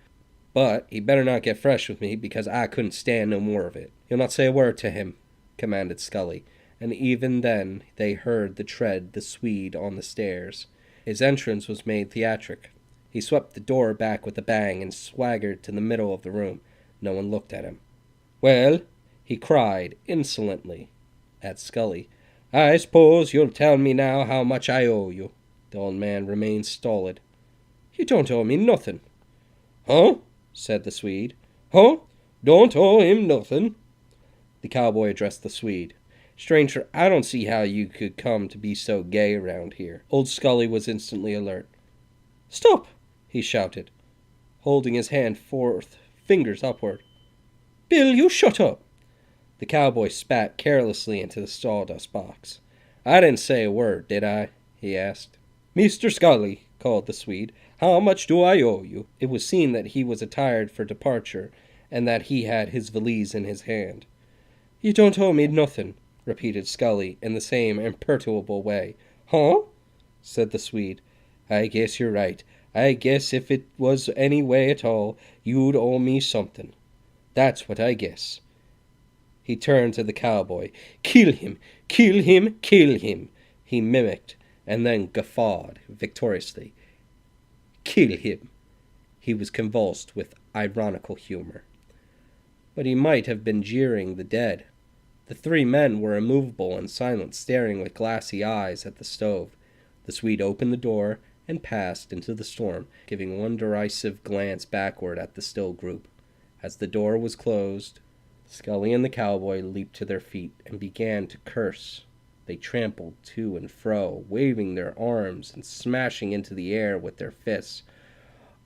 "But he better not get fresh with me, because I couldn't stand no more of it." "You'll not say a word to him," commanded Scully, and even then they heard the tread the Swede on the stairs. His entrance was made theatric. He swept the door back with a bang and swaggered to the middle of the room. No one looked at him. "Well," he cried insolently at Scully, "I suppose you'll tell me now how much I owe you." The old man remained stolid. "You don't owe me nothing." "Huh?" said the Swede. "Huh? Don't owe him nothing?" The cowboy addressed the Swede. "Stranger, I don't see how you could come to be so gay around here." Old Scully was instantly alert. "Stop!" he shouted, holding his hand forth, fingers upward. "Bill, you shut up!" The cowboy spat carelessly into the sawdust box. "I didn't say a word, did I?" he asked. "Mr. Scully," called the Swede, "how much do I owe you?" It was seen that he was attired for departure, and that he had his valise in his hand. "You don't owe me nothing," repeated Scully in the same imperturbable way. "Huh?" said the Swede. "I guess you're right. I guess if it was any way at all, you'd owe me something. That's what I guess." He turned to the cowboy. "Kill him! Kill him! Kill him!" he mimicked, and then guffawed victoriously. "Kill him!" He was convulsed with ironical humor. But he might have been jeering the dead. The three men were immovable and silent, staring with glassy eyes at the stove. The Swede opened the door and passed into the storm, giving one derisive glance backward at the still group. As the door was closed, Scully and the cowboy leaped to their feet and began to curse. They trampled to and fro, waving their arms and smashing into the air with their fists.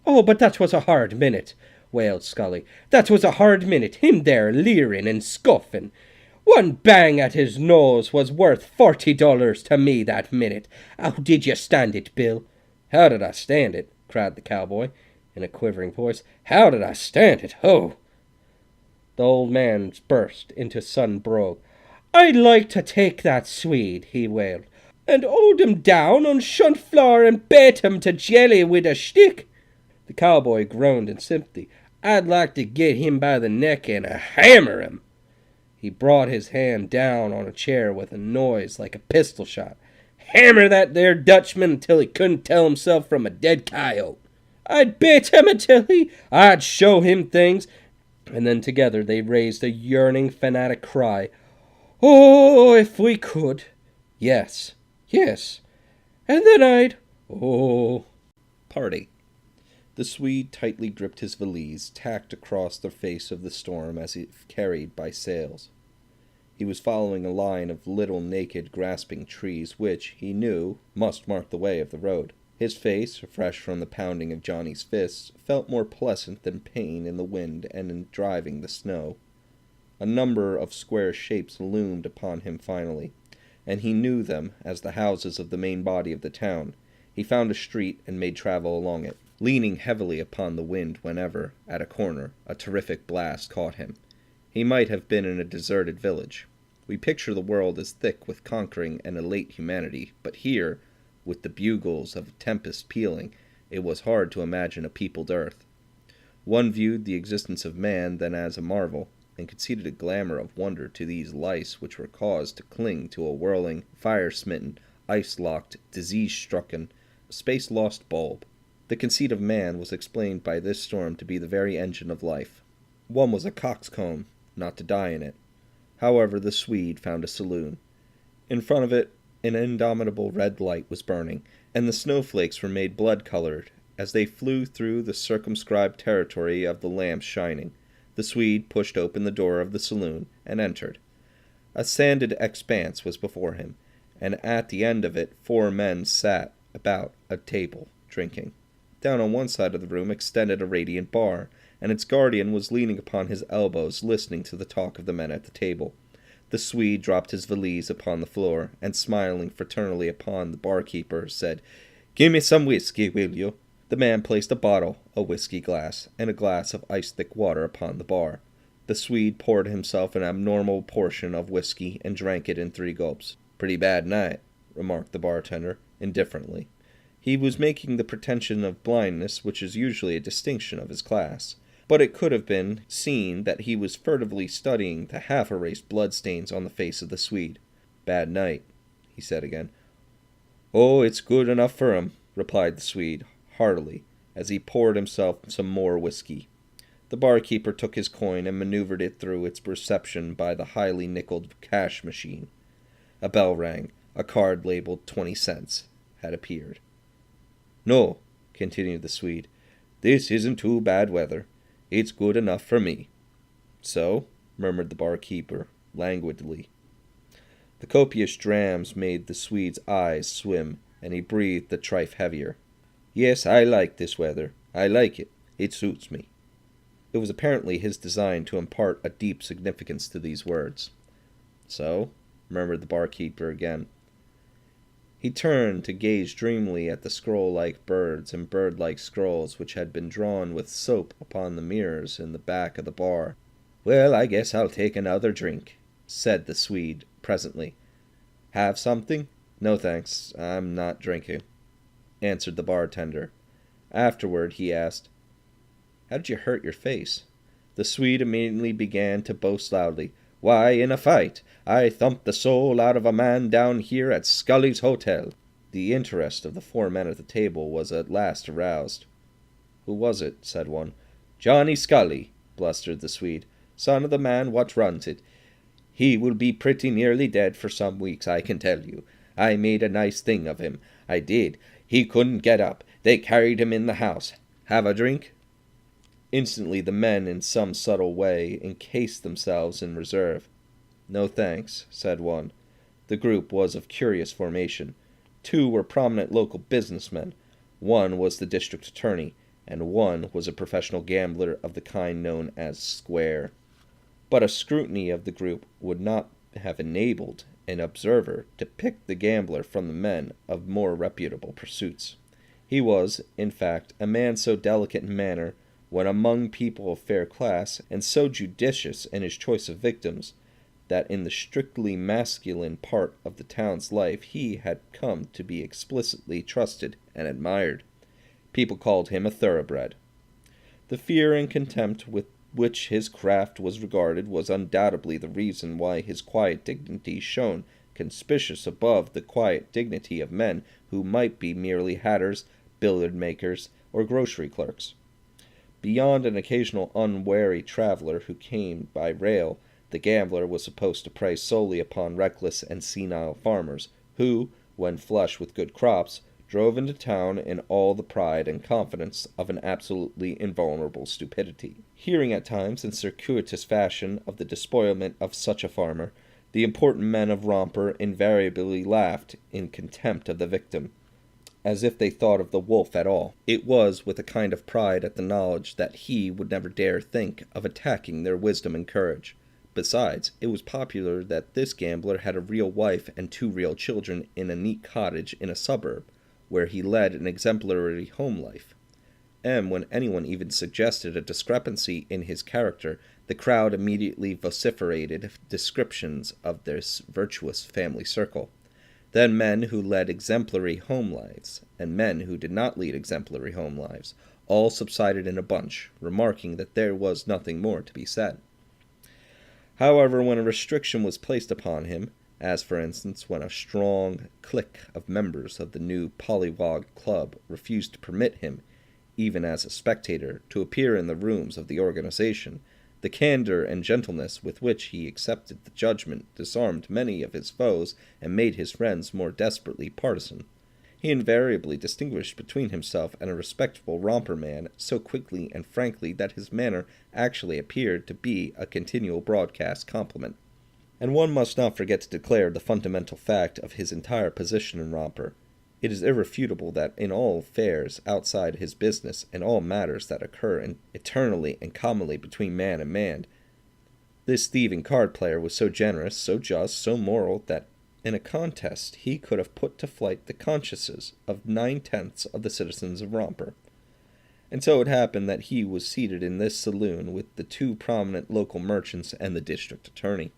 "Oh, but that was a hard minute," wailed Scully. "That was a hard minute, him there leering and scoffing. One bang at his nose was worth $40 to me that minute. How did you stand it, Bill?" "How did I stand it?" cried the cowboy, in a quivering voice. "How did I stand it? Oh!" The old man burst into sudden brogue. "I'd like to take that Swede," he wailed, and hold him down on shunt floor and bait him to jelly with a stick. The cowboy groaned in sympathy. I'd like to get him by the neck and hammer him. He brought his hand down on a chair with a noise like a pistol shot. Hammer that there Dutchman until he couldn't tell himself from a dead coyote. I'd bait him until I'd show him things. And then together they raised a yearning, fanatic cry. Oh, if we could. Yes, yes. And then oh. Party. The Swede tightly gripped his valise, tacked across the face of the storm as if carried by sails. He was following a line of little naked grasping trees which, he knew, must mark the way of the road. His face, fresh from the pounding of Johnny's fists, felt more pleasant than pain in the wind and in driving the snow. A number of square shapes loomed upon him finally, and he knew them as the houses of the main body of the town. He found a street and made travel along it, leaning heavily upon the wind whenever, at a corner, a terrific blast caught him. He might have been in a deserted village. We picture the world as thick with conquering and elate humanity, but here, with the bugles of a tempest pealing, it was hard to imagine a peopled earth. One viewed the existence of man then as a marvel, and conceded a glamour of wonder to these lice which were caused to cling to a whirling, fire-smitten, ice-locked, disease-stricken, space-lost bulb. The conceit of man was explained by this storm to be the very engine of life. One was a coxcomb, not to die in it. However, the Swede found a saloon. In front of it, an indomitable red light was burning, and the snowflakes were made blood-colored as they flew through the circumscribed territory of the lamps shining. The Swede pushed open the door of the saloon and entered. A sanded expanse was before him, and at the end of it 4 men sat about a table, drinking. Down on one side of the room extended a radiant bar, and its guardian was leaning upon his elbows, listening to the talk of the men at the table. The Swede dropped his valise upon the floor, and smiling fraternally upon the barkeeper, said, "Give me some whiskey, will you?" The man placed a bottle, a whiskey glass, and a glass of ice-thick water upon the bar. The Swede poured himself an abnormal portion of whiskey and drank it in 3 gulps. "Pretty bad night," remarked the bartender, indifferently. He was making the pretension of blindness which is usually a distinction of his class, but it could have been seen that he was furtively studying the half-erased bloodstains on the face of the Swede. "Bad night," he said again. "Oh, it's good enough for him," replied the Swede, heartily, as he poured himself some more whiskey. The barkeeper took his coin and maneuvered it through its reception by the highly nickeled cash machine. A bell rang. A card labeled 20 cents had appeared. "No," continued the Swede, "this isn't too bad weather. It's good enough for me." "So?" murmured the barkeeper, languidly. The copious drams made the Swede's eyes swim, and he breathed a trifle heavier. "Yes, I like this weather. I like it. It suits me." It was apparently his design to impart a deep significance to these words. "So?" murmured the barkeeper again. He turned to gaze dreamily at the scroll-like birds and bird-like scrolls which had been drawn with soap upon the mirrors in the back of the bar. "Well, I guess I'll take another drink," said the Swede presently. "Have something?" "No, thanks. I'm not drinking," answered the bartender. Afterward he asked, "How did you hurt your face?" The Swede immediately began to boast loudly. "Why, in a fight. I thumped the soul out of a man down here at Scully's Hotel." The interest of the 4 men at the table was at last aroused. "Who was it?" said one. "Johnny Scully," blustered the Swede, "son of the man what runs it. He will be pretty nearly dead for some weeks, I can tell you. I made a nice thing of him. I did. He couldn't get up. They carried him in the house. Have a drink?" Instantly the men in some subtle way encased themselves in reserve. "No thanks," said one. The group was of curious formation. 2 were prominent local businessmen. 1 was the district attorney, and 1 was a professional gambler of the kind known as square. But a scrutiny of the group would not have enabled an observer to pick the gambler from the men of more reputable pursuits. He was, in fact, a man so delicate in manner when among people of fair class, and so judicious in his choice of victims, that in the strictly masculine part of the town's life he had come to be explicitly trusted and admired. People called him a thoroughbred. The fear and contempt with which his craft was regarded was undoubtedly the reason why his quiet dignity shone conspicuous above the quiet dignity of men who might be merely hatters, billiard-makers, or grocery clerks. Beyond an occasional unwary traveler who came by rail, the gambler was supposed to prey solely upon reckless and senile farmers, who, when flush with good crops, drove into town in all the pride and confidence of an absolutely invulnerable stupidity. Hearing at times in circuitous fashion of the despoilment of such a farmer, the important men of Romper invariably laughed in contempt of the victim, as if they thought of the wolf at all. It was with a kind of pride at the knowledge that he would never dare think of attacking their wisdom and courage. Besides, it was popular that this gambler had a real wife and 2 real children in a neat cottage in a suburb, where he led an exemplary home life. And when anyone even suggested a discrepancy in his character, the crowd immediately vociferated descriptions of this virtuous family circle. Then men who led exemplary home lives, and men who did not lead exemplary home lives, all subsided in a bunch, remarking that there was nothing more to be said. However, when a restriction was placed upon him, as for instance when a strong clique of members of the new Pollywog Club refused to permit him, even as a spectator, to appear in the rooms of the organization, the candor and gentleness with which he accepted the judgment disarmed many of his foes and made his friends more desperately partisan. He invariably distinguished between himself and a respectable romper man so quickly and frankly that his manner actually appeared to be a continual broadcast compliment. And one must not forget to declare the fundamental fact of his entire position in Romper. It is irrefutable that in all affairs outside his business, and all matters that occur eternally and commonly between man and man, this thieving card-player was so generous, so just, so moral, that in a contest he could have put to flight the consciences of 9/10 of the citizens of Romper. And so it happened that he was seated in this saloon with the 2 prominent local merchants and the district attorney.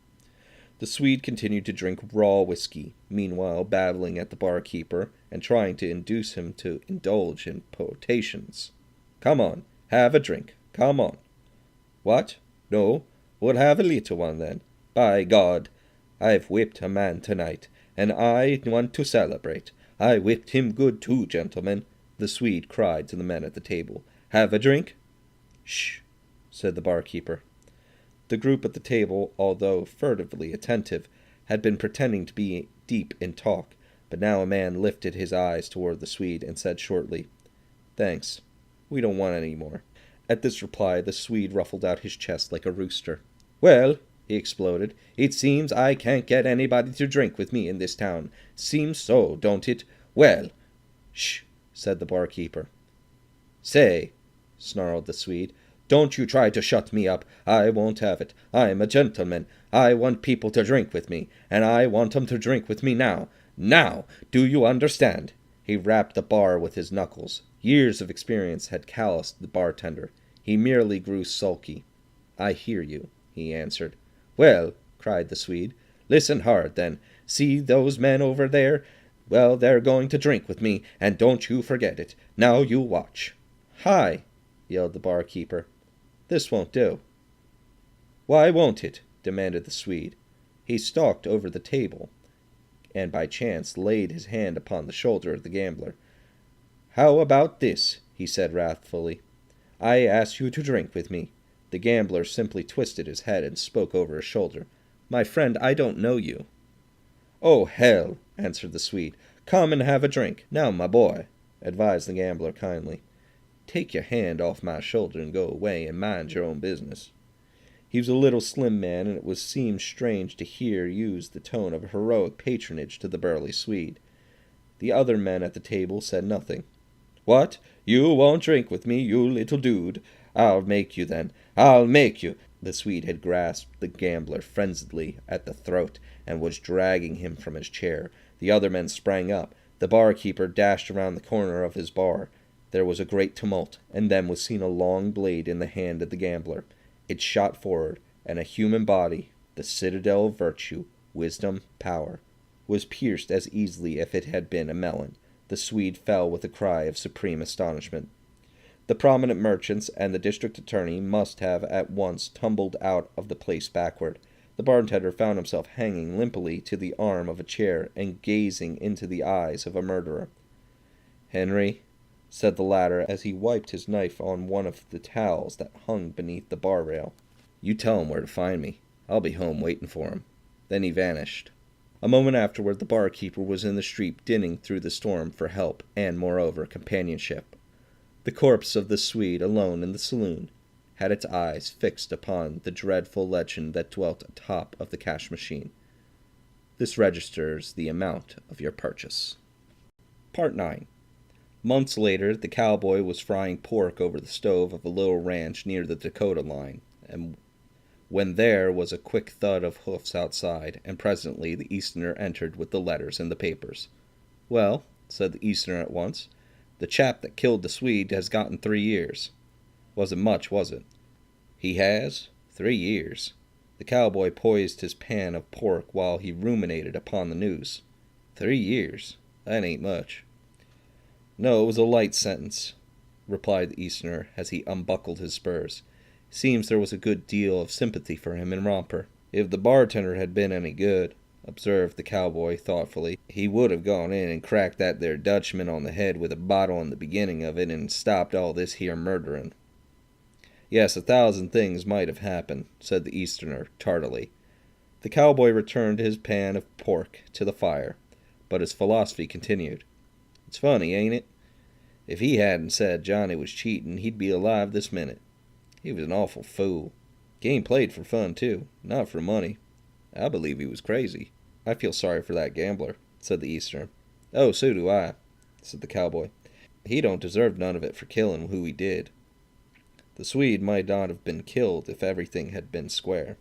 The Swede continued to drink raw whiskey, meanwhile babbling at the barkeeper and trying to induce him to indulge in potations. "Come on, have a drink. Come on." "What? No? We'll have a little one then. By God, I've whipped a man tonight, and I want to celebrate. I whipped him good too, gentlemen," the Swede cried to the men at the table. "Have a drink?" "Shh," said the barkeeper. The group at the table, although furtively attentive, had been pretending to be deep in talk, but now a man lifted his eyes toward the Swede and said shortly, "Thanks, we don't want any more." At this reply the Swede ruffled out his chest like a rooster. "Well," he exploded, "it seems I can't get anybody to drink with me in this town. Seems so, don't it? Well—" "Shh," said the barkeeper. "Say," snarled the Swede, "don't you try to shut me up. I won't have it. I'm a gentleman. I want people to drink with me, and I want 'em to drink with me now. Now! Do you understand?" He rapped the bar with his knuckles. Years of experience had calloused the bartender. He merely grew sulky. "I hear you," he answered. "Well," cried the Swede, "listen hard, then. See those men over there? Well, they're going to drink with me, and don't you forget it. Now you watch." "Hi!" yelled the barkeeper. "This won't do." "Why won't it?" demanded the Swede. He stalked over the table, and by chance laid his hand upon the shoulder of the gambler. "How about this?" he said wrathfully. "I ask you to drink with me." The gambler simply twisted his head and spoke over his shoulder. "My friend, I don't know you." "Oh, hell!" answered the Swede. "Come and have a drink. Now, my boy," advised the gambler kindly, "take your hand off my shoulder and go away and mind your own business." He was a little slim man, and it seemed strange to hear used the tone of heroic patronage to the burly Swede. The other men at the table said nothing. "What? You won't drink with me, you little dude? I'll make you then. I'll make you." The Swede had grasped the gambler frenziedly at the throat and was dragging him from his chair. The other men sprang up. The barkeeper dashed around the corner of his bar. There was a great tumult, and then was seen a long blade in the hand of the gambler. It shot forward, and a human body, the citadel of virtue, wisdom, power, was pierced as easily if it had been a melon. The Swede fell with a cry of supreme astonishment. The prominent merchants and the district attorney must have at once tumbled out of the place backward. The bartender found himself hanging limply to the arm of a chair and gazing into the eyes of a murderer. "Henry," said the latter as he wiped his knife on one of the towels that hung beneath the bar rail, "you tell him where to find me. I'll be home waiting for him." Then he vanished. A moment afterward the barkeeper was in the street dinning through the storm for help and, moreover, companionship. The corpse of the Swede, alone in the saloon, had its eyes fixed upon the dreadful legend that dwelt atop of the cash machine. This registers the amount of your purchase. Part 9. Months later, the cowboy was frying pork over the stove of a little ranch near the Dakota line, and when there was a quick thud of hoofs outside, and presently the Easterner entered with the letters and the papers. "Well," said the Easterner at once, "the chap that killed the Swede has gotten 3 years. Wasn't much, was it?" "He has? 3 years." The cowboy poised his pan of pork while he ruminated upon the news. 3 years? That ain't much." "No, it was a light sentence," replied the Easterner as he unbuckled his spurs. "Seems there was a good deal of sympathy for him in Romper." "If the bartender had been any good," observed the cowboy thoughtfully, "he would have gone in and cracked that there Dutchman on the head with a bottle in the beginning of it and stopped all this here murdering." "Yes, 1,000 things might have happened," said the Easterner tardily. The cowboy returned his pan of pork to the fire, but his philosophy continued. "It's funny, ain't it? If he hadn't said Johnny was cheating, he'd be alive this minute. He was an awful fool. Game played for fun, too, not for money. I believe he was crazy." "I feel sorry for that gambler," said the Easterner. "Oh, so do I," said the cowboy. "He don't deserve none of it for killing who he did. The Swede might not have been killed if everything had been square."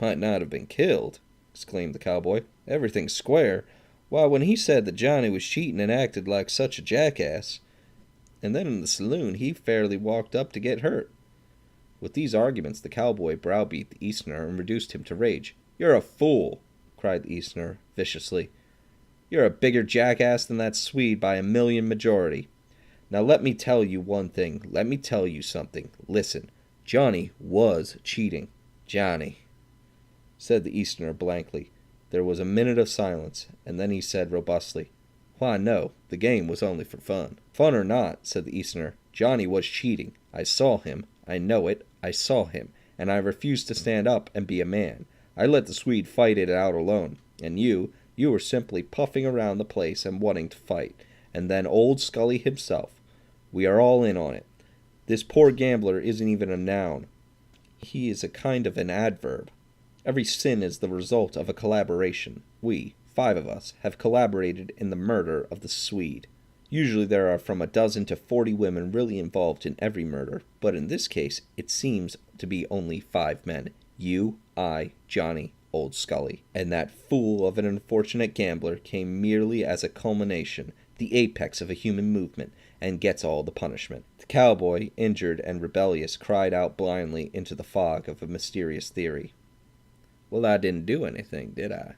"Might not have been killed?" exclaimed the cowboy. "Everything square? Why, when he said that Johnny was cheating and acted like such a jackass, and then in the saloon he fairly walked up to get hurt." With these arguments the cowboy browbeat the Easterner and reduced him to rage. "You're a fool," cried the Easterner viciously. "You're a bigger jackass than that Swede by a million majority. Now let me tell you one thing. Let me tell you something. Listen. Johnny was cheating." "Johnny," said the Easterner blankly. There was a minute of silence, and then he said robustly, "Why, no, the game was only for fun." "Fun or not," said the Easterner, "Johnny was cheating. I saw him. I know it. I saw him. And I refused to stand up and be a man. I let the Swede fight it out alone. And you were simply puffing around the place and wanting to fight. And then old Scully himself. We are all in on it. This poor gambler isn't even a noun. He is a kind of an adverb. Every sin is the result of a collaboration. We, 5 of us, have collaborated in the murder of the Swede. Usually there are from a dozen to 40 women really involved in every murder, but in this case it seems to be only 5 men. You, I, Johnny, old Scully, and that fool of an unfortunate gambler came merely as a culmination, the apex of a human movement, and gets all the punishment." The cowboy, injured and rebellious, cried out blindly into the fog of a mysterious theory. "Well, I didn't do anything, did I?"